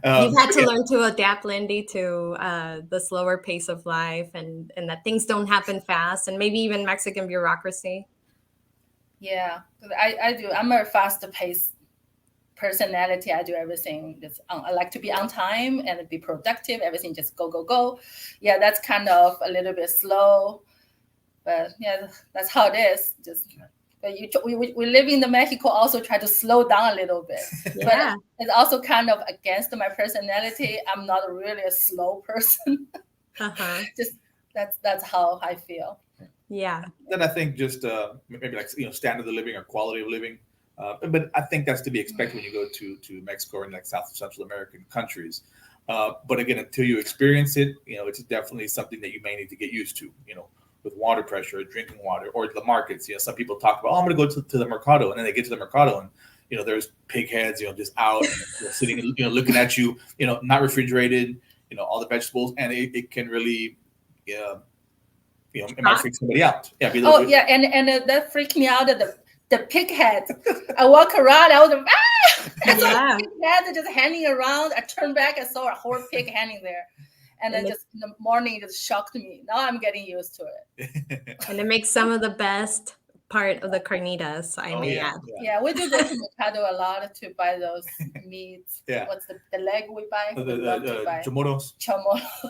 You've had to learn to adapt, Lindy, to the slower pace of life and that things don't happen fast, and maybe even Mexican bureaucracy. Yeah, I do. I'm a fast-paced personality. I do everything. I like to be on time and be productive. Everything just go, go, go. Yeah, that's kind of a little bit slow. But yeah, that's how it is. But we live in Mexico, also try to slow down a little bit. Yeah. But it's also kind of against my personality. I'm not really a slow person. Just that's how I feel. Yeah. Then I think just maybe like standard of living or quality of living. But I think that's to be expected when you go to Mexico or in like South and Central American countries. But again, until you experience it, it's definitely something that you may need to get used to. With water pressure, or drinking water, or the markets. Some people talk about, I'm going to go to the mercado, and then they get to the mercado, and there's pig heads, just out, sitting, looking at you, not refrigerated, all the vegetables, and it can really, it might freak somebody out. Yeah. And that freaked me out. The pig head. I walk around, I was like, I saw a pig head just hanging around. I turned back, I saw a whole pig hanging there. And then just in the morning, it just shocked me. Now I'm getting used to it. And it makes some of the best part of the carnitas, I may add. Yeah, we do go to mercado a lot to buy those meats. Yeah. What's the leg we buy? The chomoros.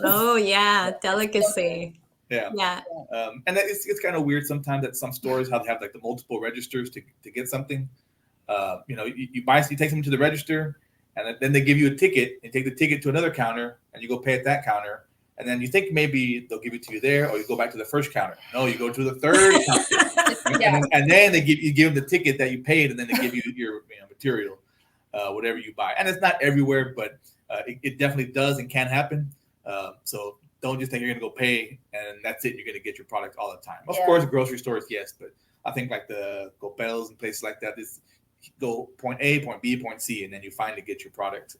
Oh, yeah. Delicacy. Yeah. And it's kind of weird sometimes at some stores how they have like the multiple registers to get something. You take them to the register, and then they give you a ticket and take the ticket to another counter, and you go pay at that counter. And then you think maybe they'll give it to you there, or you go back to the first counter. No, you go to the third counter. And then they give them the ticket that you paid, and then they give you your material, whatever you buy. And it's not everywhere, but it definitely does and can happen. So don't just think you're going to go pay and that's it. You're going to get your product all the time. Of course, grocery stores, yes, but I think like the Copels and places like that is go point A, point B, point C, and then you finally get your product.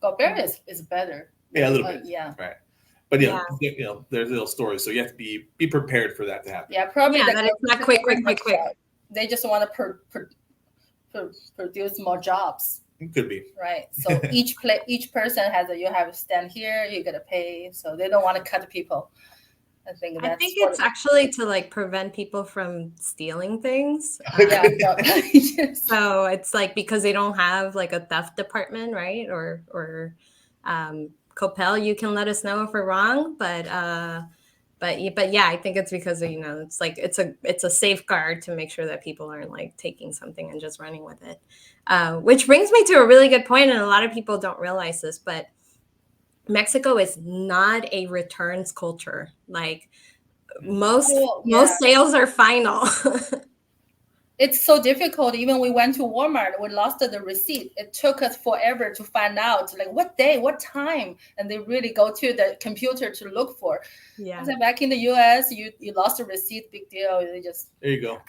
Copel is better. Yeah, a little bit. Yeah. Right. But there's little stories, so you have to be prepared for that to happen. Yeah, probably. Yeah, that it's not quick. They just want to produce more jobs. It could be. Right. So each person you have to stand here. You gotta pay. So they don't want to cut people. I think it's actually to like prevent people from stealing things. So it's like because they don't have like a theft department, right? Or Copel, you can let us know if we're wrong, but yeah, I think it's because it's like it's a safeguard to make sure that people aren't like taking something and just running with it. Which brings me to a really good point, and a lot of people don't realize this, but Mexico is not a returns culture. Like most sales are final. it's so difficult. Even we went to Walmart, we lost the receipt. It took us forever to find out, like, what day, what time, and they really go to the computer to look for. Yeah. So back in the US, you lost a receipt, big deal. They just there you go.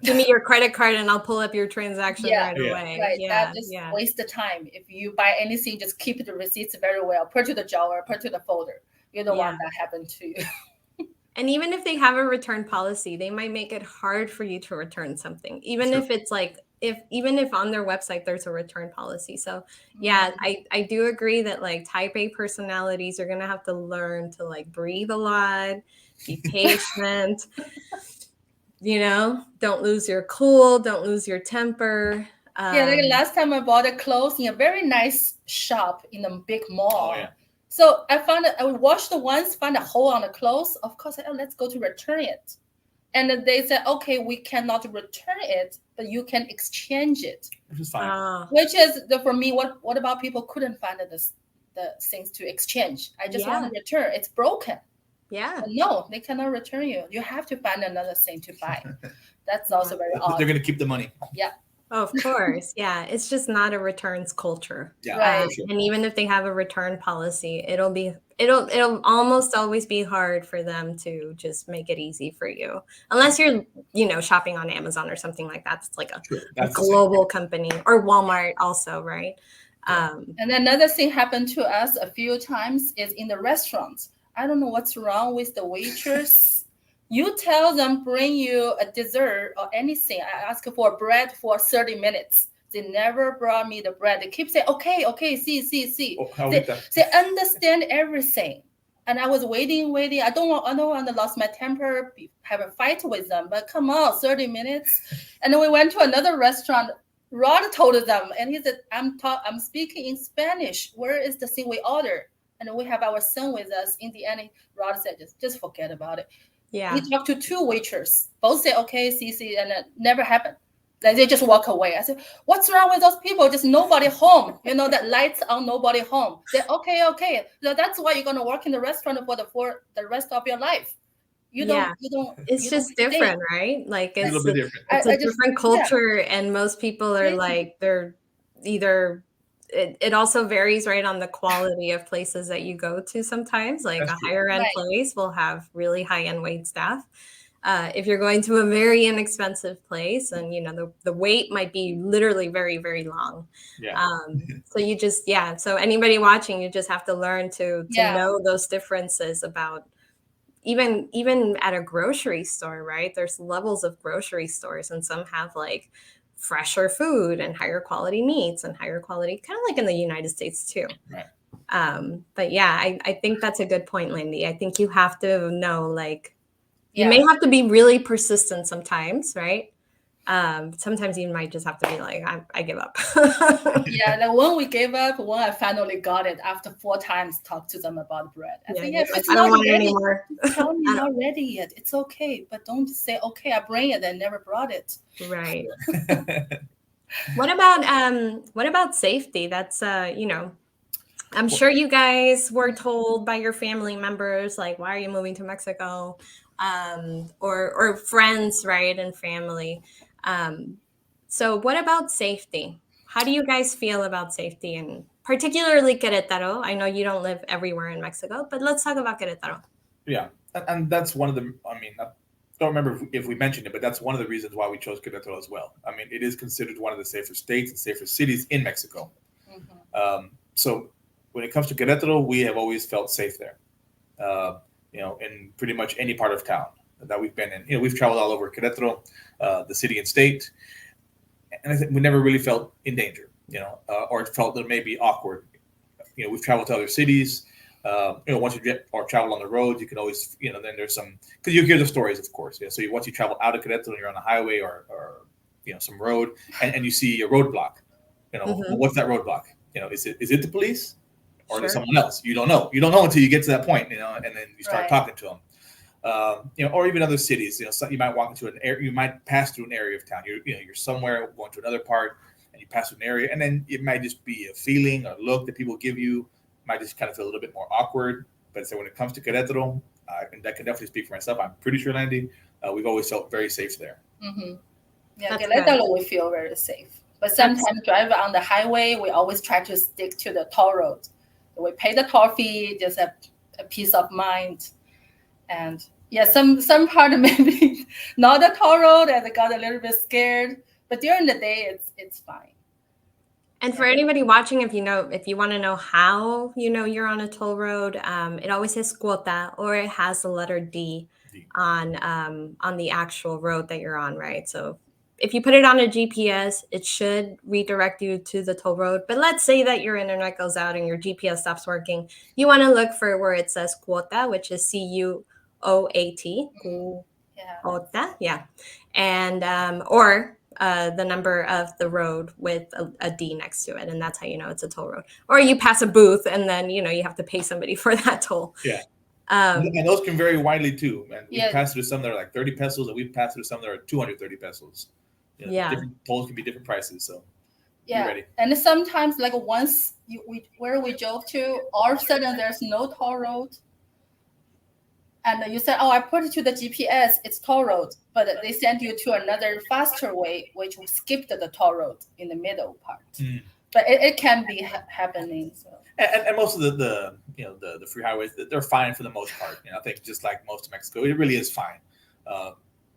Give me your credit card and I'll pull up your transaction right away. Right. Yeah, That just waste the time. If you buy anything, just keep the receipts very well. Put to the drawer, put to the folder. You don't want that happen to you. And even if they have a return policy, they might make it hard for you to return something, even if it's like, even if on their website there's a return policy. So yeah, I do agree that like type A personalities are gonna have to learn to like breathe a lot, be patient, you know, don't lose your cool, don't lose your temper. Like last time I bought a clothes in a very nice shop in a big mall. Oh, yeah. So I washed once, found a hole on the clothes. Of course, let's go to return it. And they said, okay, we cannot return it, but you can exchange it. Which is fine. Which is, for me, what about people couldn't find the things to exchange? I just want to return. It's broken. Yeah. But no, they cannot return you. You have to find another thing to buy. That's also very odd. They're going to keep the money. Yeah. Oh, of course. Yeah. It's just not a returns culture. Yeah. Right. Sure. And even if they have a return policy, it'll almost always be hard for them to just make it easy for you. Unless you're, you know, shopping on Amazon or something like that. It's like a global company, or Walmart also, right? And another thing happened to us a few times is in the restaurants. I don't know what's wrong with the waitress. You tell them bring you a dessert or anything. I ask for bread for 30 minutes. They never brought me the bread. They keep saying, okay, see. They understand everything. And I was waiting. I don't want to lose my temper, have a fight with them. But come on, 30 minutes. And then we went to another restaurant. Rod told them, and he said, I'm speaking in Spanish. Where is the thing we ordered? And we have our son with us. In the end, Rod said, just forget about it. Yeah. We talked to two waiters. Both say, okay, see, and it never happened. Then they just walk away. I said, what's wrong with those people? Just nobody home. You know, that lights on, nobody home. They're okay. So that's why you're going to work in the restaurant for the rest of your life. You don't. It's just different, right? Like it's a different culture, and most people are like, they're either. It also varies, right, on the quality of places that you go to sometimes. Like a higher end place will have really high end wait staff. If you're going to a very inexpensive place, and you know the wait might be literally very, very long. So you just so anybody watching, you just have to learn to know those differences about even at a grocery store, right? There's levels of grocery stores, and some have like fresher food and higher quality meats and higher quality, kind of like in the United States too. Right. But yeah, I think that's a good point, Lindy. I think you have to know, like, you may have to be really persistent sometimes, right? Sometimes you might just have to be like, I give up. Like when we gave up, when I finally got it after 4 times talked to them about bread. I said, it's I not don't want ready. it anymore. Tell me not ready yet. It's okay, but don't say, okay, I bring it and never brought it. Right. What about safety? That's you know, I'm sure you guys were told by your family members, like, why are you moving to Mexico? Or friends, right, and family. So what about safety? How do you guys feel about safety, and particularly Querétaro? I know you don't live everywhere in Mexico, but let's talk about Querétaro. Yeah, and that's one of the, I mean, I don't remember if we mentioned it, but that's one of the reasons why we chose Querétaro as well. I mean, it is considered one of the safer states and safer cities in Mexico. So when it comes to Querétaro, we have always felt safe there. You know, in pretty much any part of town that we've been in. You know, we've traveled all over Querétaro, the city and state, and I think we never really felt in danger, you know, or felt that it may be awkward. You know, we've traveled to other cities. You know, once you get or travel on the road, you can always, you know, then there's some, because you hear the stories, of course. Yeah. So once you travel out of Querétaro and you're on a highway or you know, some road, and you see a roadblock, you know, well, what's that roadblock? You know, is it the police? Or to someone else? You don't know. You don't know until you get to that point, you know, and then you start talking to them. You know, or even other cities. You know, so you might walk into an area. You might pass through an area of town. You're somewhere going to another part, and you pass through an area, and then it might just be a feeling or look that people give you. Might just kind of feel a little bit more awkward. But so when it comes to Querétaro, and that can definitely speak for myself. I'm pretty sure, Landy, we've always felt very safe there. Yeah, Querétaro we feel very safe. But sometimes driving on the highway, we always try to stick to the toll road. We pay the toll fee, just a peace of mind. And yeah, some part maybe not the toll road, and they got a little bit scared. But during the day, it's fine. And for anybody watching, if you want to know how you're on a toll road, it always says cuota, or it has the letter D on the actual road that you're on, right? So if you put it on a GPS, it should redirect you to the toll road. But let's say that your internet goes out and your GPS stops working. You want to look for where it says cuota, which is CUOAT. Cuota, yeah. And or the number of the road with a D next to it, and that's how you know it's a toll road. Or you pass a booth, and then you have to pay somebody for that toll. Yeah. And those can vary widely too. And we pass through some that are like 30 pesos, and we pass through some that are 230 pesos. Different tolls can be different prices. So be ready. And sometimes, like once where we drove to, all of a sudden there's no toll road. And you said, I put it to the GPS, it's toll road. But they send you to another faster way, which we skipped the toll road in the middle part. But it can be happening. So. And most of the free highways, they're fine for the most part. I think just like most of Mexico, it really is fine.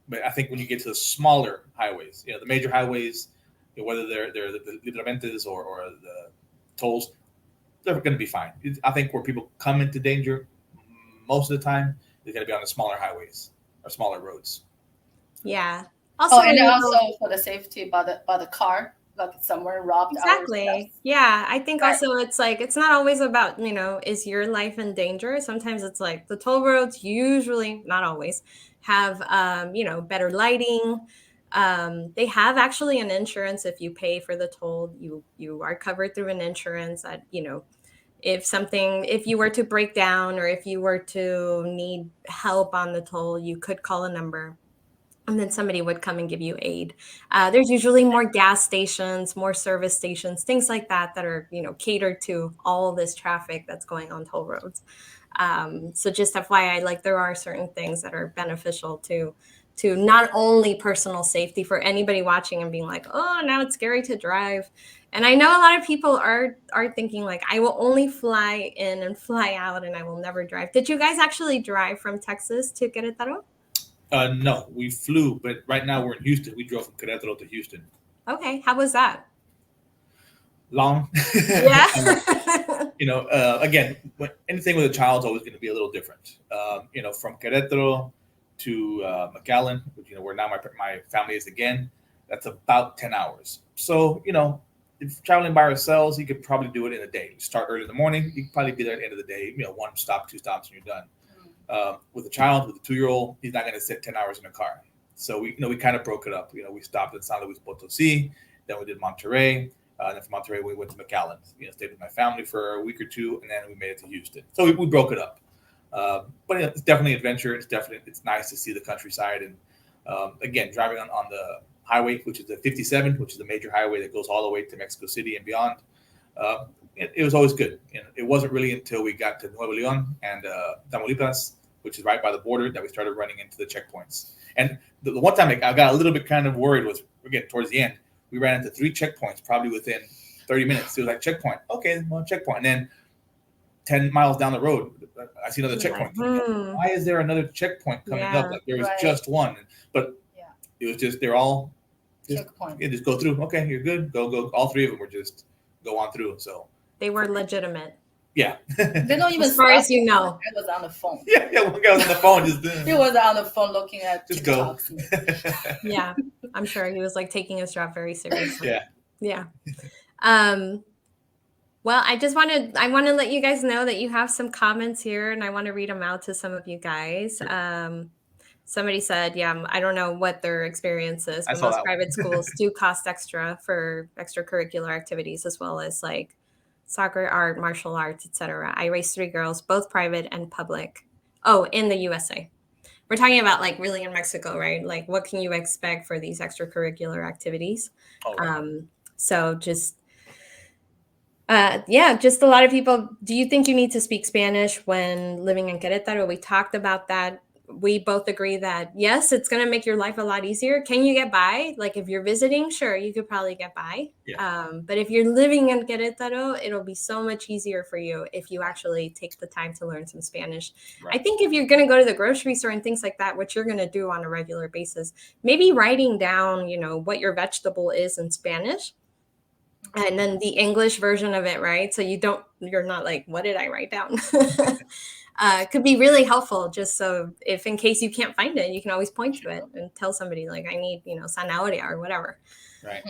But I think when you get to the smaller highways, the major highways, whether they're the libramentos or the tolls, they're going to be fine. I think where people come into danger most of the time, they're going to be on the smaller highways or smaller roads. Yeah. Also for the safety by the car, like somewhere robbed. Exactly. Yeah. I think also it's like, it's not always about, is your life in danger? Sometimes it's like the toll roads usually, not always, have, better lighting. They have actually an insurance. If you pay for the toll, you are covered through an insurance that, if you were to break down or if you were to need help on the toll, you could call a number and then somebody would come and give you aid. There's usually more gas stations, more service stations, things like that are, catered to all this traffic that's going on toll roads. So just FYI, there are certain things that are beneficial to not only personal safety for anybody watching and being like, oh, now it's scary to drive. And I know a lot of people are thinking I will only fly in and fly out and I will never drive. Did you guys actually drive from Texas to Querétaro? No, we flew, but right now we're in Houston. We drove from Querétaro to Houston. Okay, how was that? Long. Yeah. Again, anything with a child is always going to be a little different. From Querétaro to McAllen, which where now my family is again, that's about 10 hours. So if traveling by ourselves, you could probably do it in a day. You start early in the morning, you can probably be there at the end of the day. 1 stop, 2 stops, and you're done. With a child, with a 2-year-old, he's not going to sit 10 hours in a car. So we kind of broke it up. We stopped at San Luis Potosí, then we did Monterrey. Then from Monterrey, we went to McAllen. Stayed with my family for a week or two, and then we made it to Houston. So we broke it up. But it's definitely adventure. It's nice to see the countryside. And again, driving on the highway, which is the 57, which is the major highway that goes all the way to Mexico City and beyond. It was always good. It wasn't really until we got to Nuevo León and Tamaulipas, which is right by the border, that we started running into the checkpoints. And the one time I got a little bit kind of worried was, again, towards the end, we ran into 3 checkpoints probably within 30 minutes. It was like, checkpoint. Okay, well, checkpoint. And then 10 miles down the road, I see another checkpoint. Why is there another checkpoint coming up? There was just one. But it was just, they're all checkpoint. Just go through. Okay, you're good. Go. All 3 of them were just go on through. So they were legitimate. Yeah. They don't even. As far as you know. I was on the phone. Yeah. One guy was on the phone. He was on the phone looking at just TikToks. Go. Yeah, I'm sure he was taking his job very seriously. Yeah. Well, I want to let you guys know that you have some comments here, and I want to read them out to some of you guys. Somebody said, I don't know what their experience is, but most private schools do cost extra for extracurricular activities, as well as soccer, art, martial arts, etc. I raised 3 girls, both private and public. Oh, in the USA. We're talking about really in Mexico, right? What can you expect for these extracurricular activities? So just just a lot of people. Do you think you need to speak Spanish when living in Querétaro? We talked about that we both agree that yes, it's going to make your life a lot easier. Can you get by? Like if you're visiting, sure, you could probably get by. Yeah. But if you're living in Querétaro, it'll be so much easier for you if you actually take the time to learn some Spanish. Right. I think if you're going to go to the grocery store and things like that, what you're going to do on a regular basis, maybe writing down, what your vegetable is in Spanish. And then the English version of it, right? So you're not like, what did I write down? Could be really helpful, just so if in case you can't find it, you can always point to it and tell somebody like, I need, zanahoria or whatever. Right.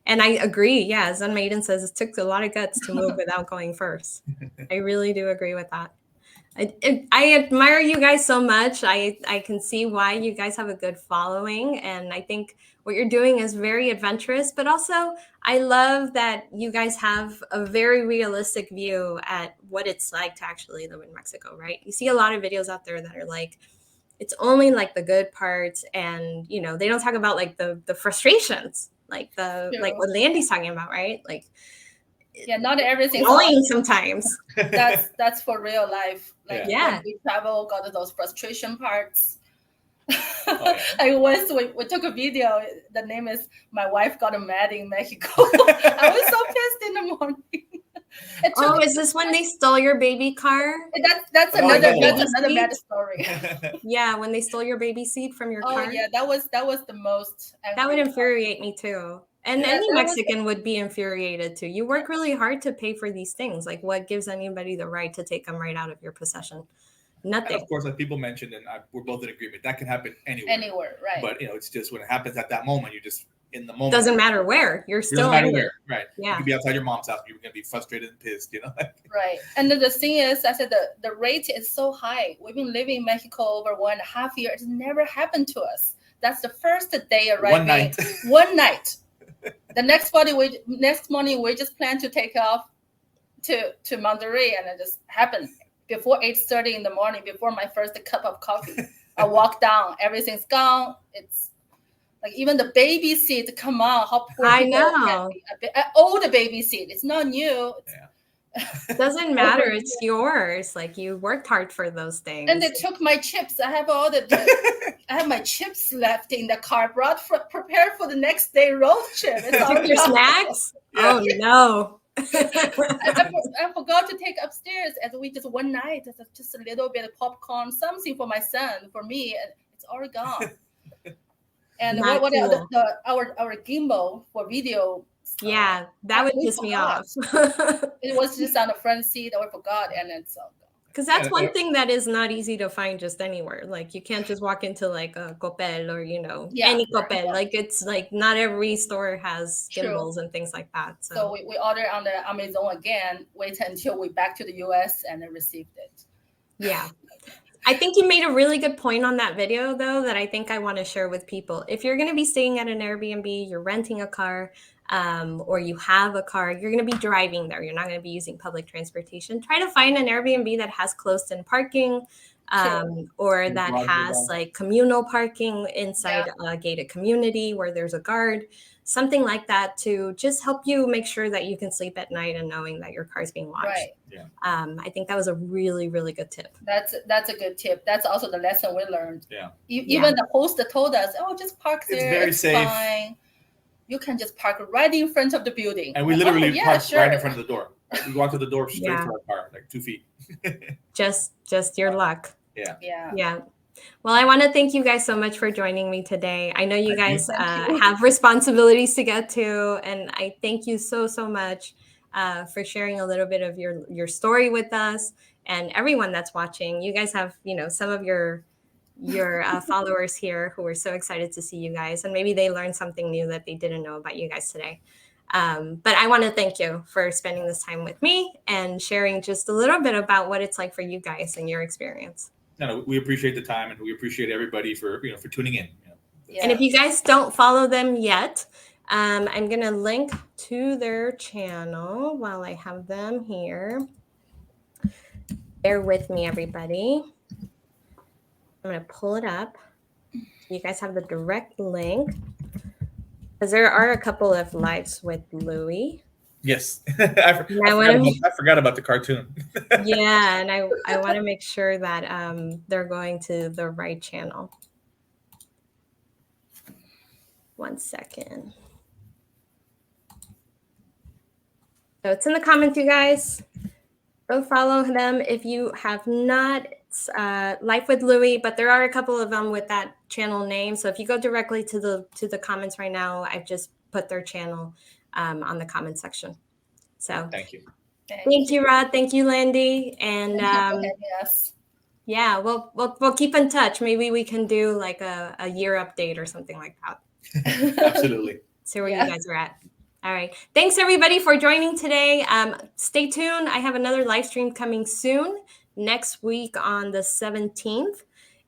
And I agree. Yeah. As Maiden says, it took a lot of guts to move without going first. I really do agree with that. I admire you guys so much. I can see why you guys have a good following. And I think what you're doing is very adventurous, but also I love that you guys have a very realistic view at what it's like to actually live in Mexico, right? You see a lot of videos out there that are like, it's only like the good parts. And, they don't talk about like the frustrations, like what Landy's talking about, right? Like, yeah, not everything's annoying sometimes. That's for real life. Like yeah. when we travel, got those frustration parts. Oh, yeah. I once we took a video. The name is "My Wife Got Mad in Mexico." I was so pissed in the morning. Is this when they stole your baby car? That's another mad story. Yeah, when they stole your baby seat from your car. Oh yeah, that was the most. That would infuriate me too. And any Mexican would be infuriated too. You work really hard to pay for these things. Like, what gives anybody the right to take them right out of your possession? Nothing. And of course, like people mentioned, and we're both in agreement, that can happen anywhere. Anywhere, right? But it's just when it happens at that moment, you're just in the moment. Doesn't matter where. You're still. Doesn't matter where, right? Yeah. You can be outside your mom's house. You're gonna be frustrated and pissed, Right. And then the thing is, I said the rate is so high. We've been living in Mexico over 1.5 years. It's never happened to us. That's the first day arriving. One night. The next morning we just plan to take off to Monterrey, and it just happened before 8:30 in the morning. Before my first cup of coffee, I walk down, everything's gone. It's like even the baby seat. Come on, how poor I know. Old baby seat. It's not new. It doesn't matter. It's yours. Like, you worked hard for those things. And they took my chips. I have I have my chips left in the car, prepared for the next day road trip. Took your snacks? Yeah. Oh no. I forgot to take upstairs, and we just one night, just a little bit of popcorn, something for my son, for me, and it's all gone. And Not what cool. Our gimbal for video. Yeah, that would piss me off. It was just on the front seat. I forgot, and it's all gone. Because that's one thing that is not easy to find just anywhere. Like, you can't just walk into like a Coppel or any Coppel. Like, it's like not every store has gimbals and things like that. So we ordered on the Amazon again. Wait until we back to the US and then received it. Yeah. I think you made a really good point on that video, though, that I think I want to share with people. If you're going to be staying at an Airbnb, you're renting a car, or you have a car, you're going to be driving there. You're not going to be using public transportation. Try to find an Airbnb that has closed-in parking, or that has like communal parking inside a gated community where there's a guard, something like that, to just help you make sure that you can sleep at night and knowing that your car's being watched. Right. Yeah. I think that was a really, really good tip. That's a good tip. That's also the lesson we learned. Yeah. Even the host told us, just park there. It's very safe. Fine. You can just park right in front of the building. And we literally parked right in front of the door. We walked to the door straight to our car, like 2 feet. Just your luck. Yeah. Well, I want to thank you guys so much for joining me today. I know you guys have responsibilities to get to, and I thank you so much for sharing a little bit of your story with us and everyone that's watching. You guys have, some of your followers here who are so excited to see you guys, and maybe they learned something new that they didn't know about you guys today. But I want to thank you for spending this time with me and sharing just a little bit about what it's like for you guys and your experience. No, we appreciate the time, and we appreciate everybody for tuning in. Yeah. And if you guys don't follow them yet, I'm gonna link to their channel while I have them here. Bear with me, everybody. I'm gonna pull it up. You guys have the direct link, because there are a couple of lives with Louie. Yes. I forgot about the cartoon. Yeah, and I want to make sure that they're going to the right channel. 1 second. So it's in the comments, you guys. Go follow them if you have not. It's Life with Louie, but there are a couple of them with that channel name. So if you go directly to the comments right now, I've just put their channel on the comment section. So thank you. Thank you, Rod. Thank you, Landy. And yes. Yeah, we'll keep in touch. Maybe we can do like a year update or something like that. Absolutely. See where you guys are at. All right. Thanks, everybody, for joining today. Stay tuned. I have another live stream coming soon next week on the 17th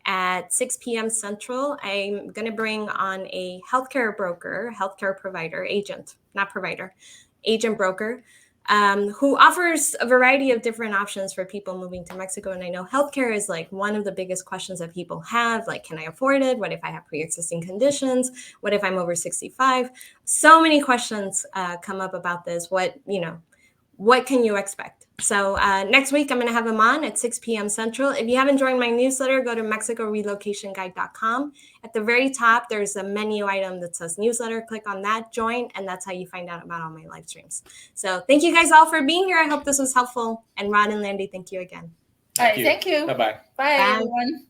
at 6 p.m. Central. I'm going to bring on a healthcare broker, healthcare provider, agent, not provider, agent broker, who offers a variety of different options for people moving to Mexico. And I know healthcare is like one of the biggest questions that people have. Like, can I afford it? What if I have pre-existing conditions? What if I'm over 65? So many questions come up about this. What can you expect? So next week, I'm going to have him on at 6 p.m. Central. If you haven't joined my newsletter, go to MexicoRelocationGuide.com. At the very top, there's a menu item that says newsletter. Click on that, join, and that's how you find out about all my live streams. So thank you guys all for being here. I hope this was helpful. And Rod and Landy, thank you again. All right, thank you. Bye-bye. Bye, everyone.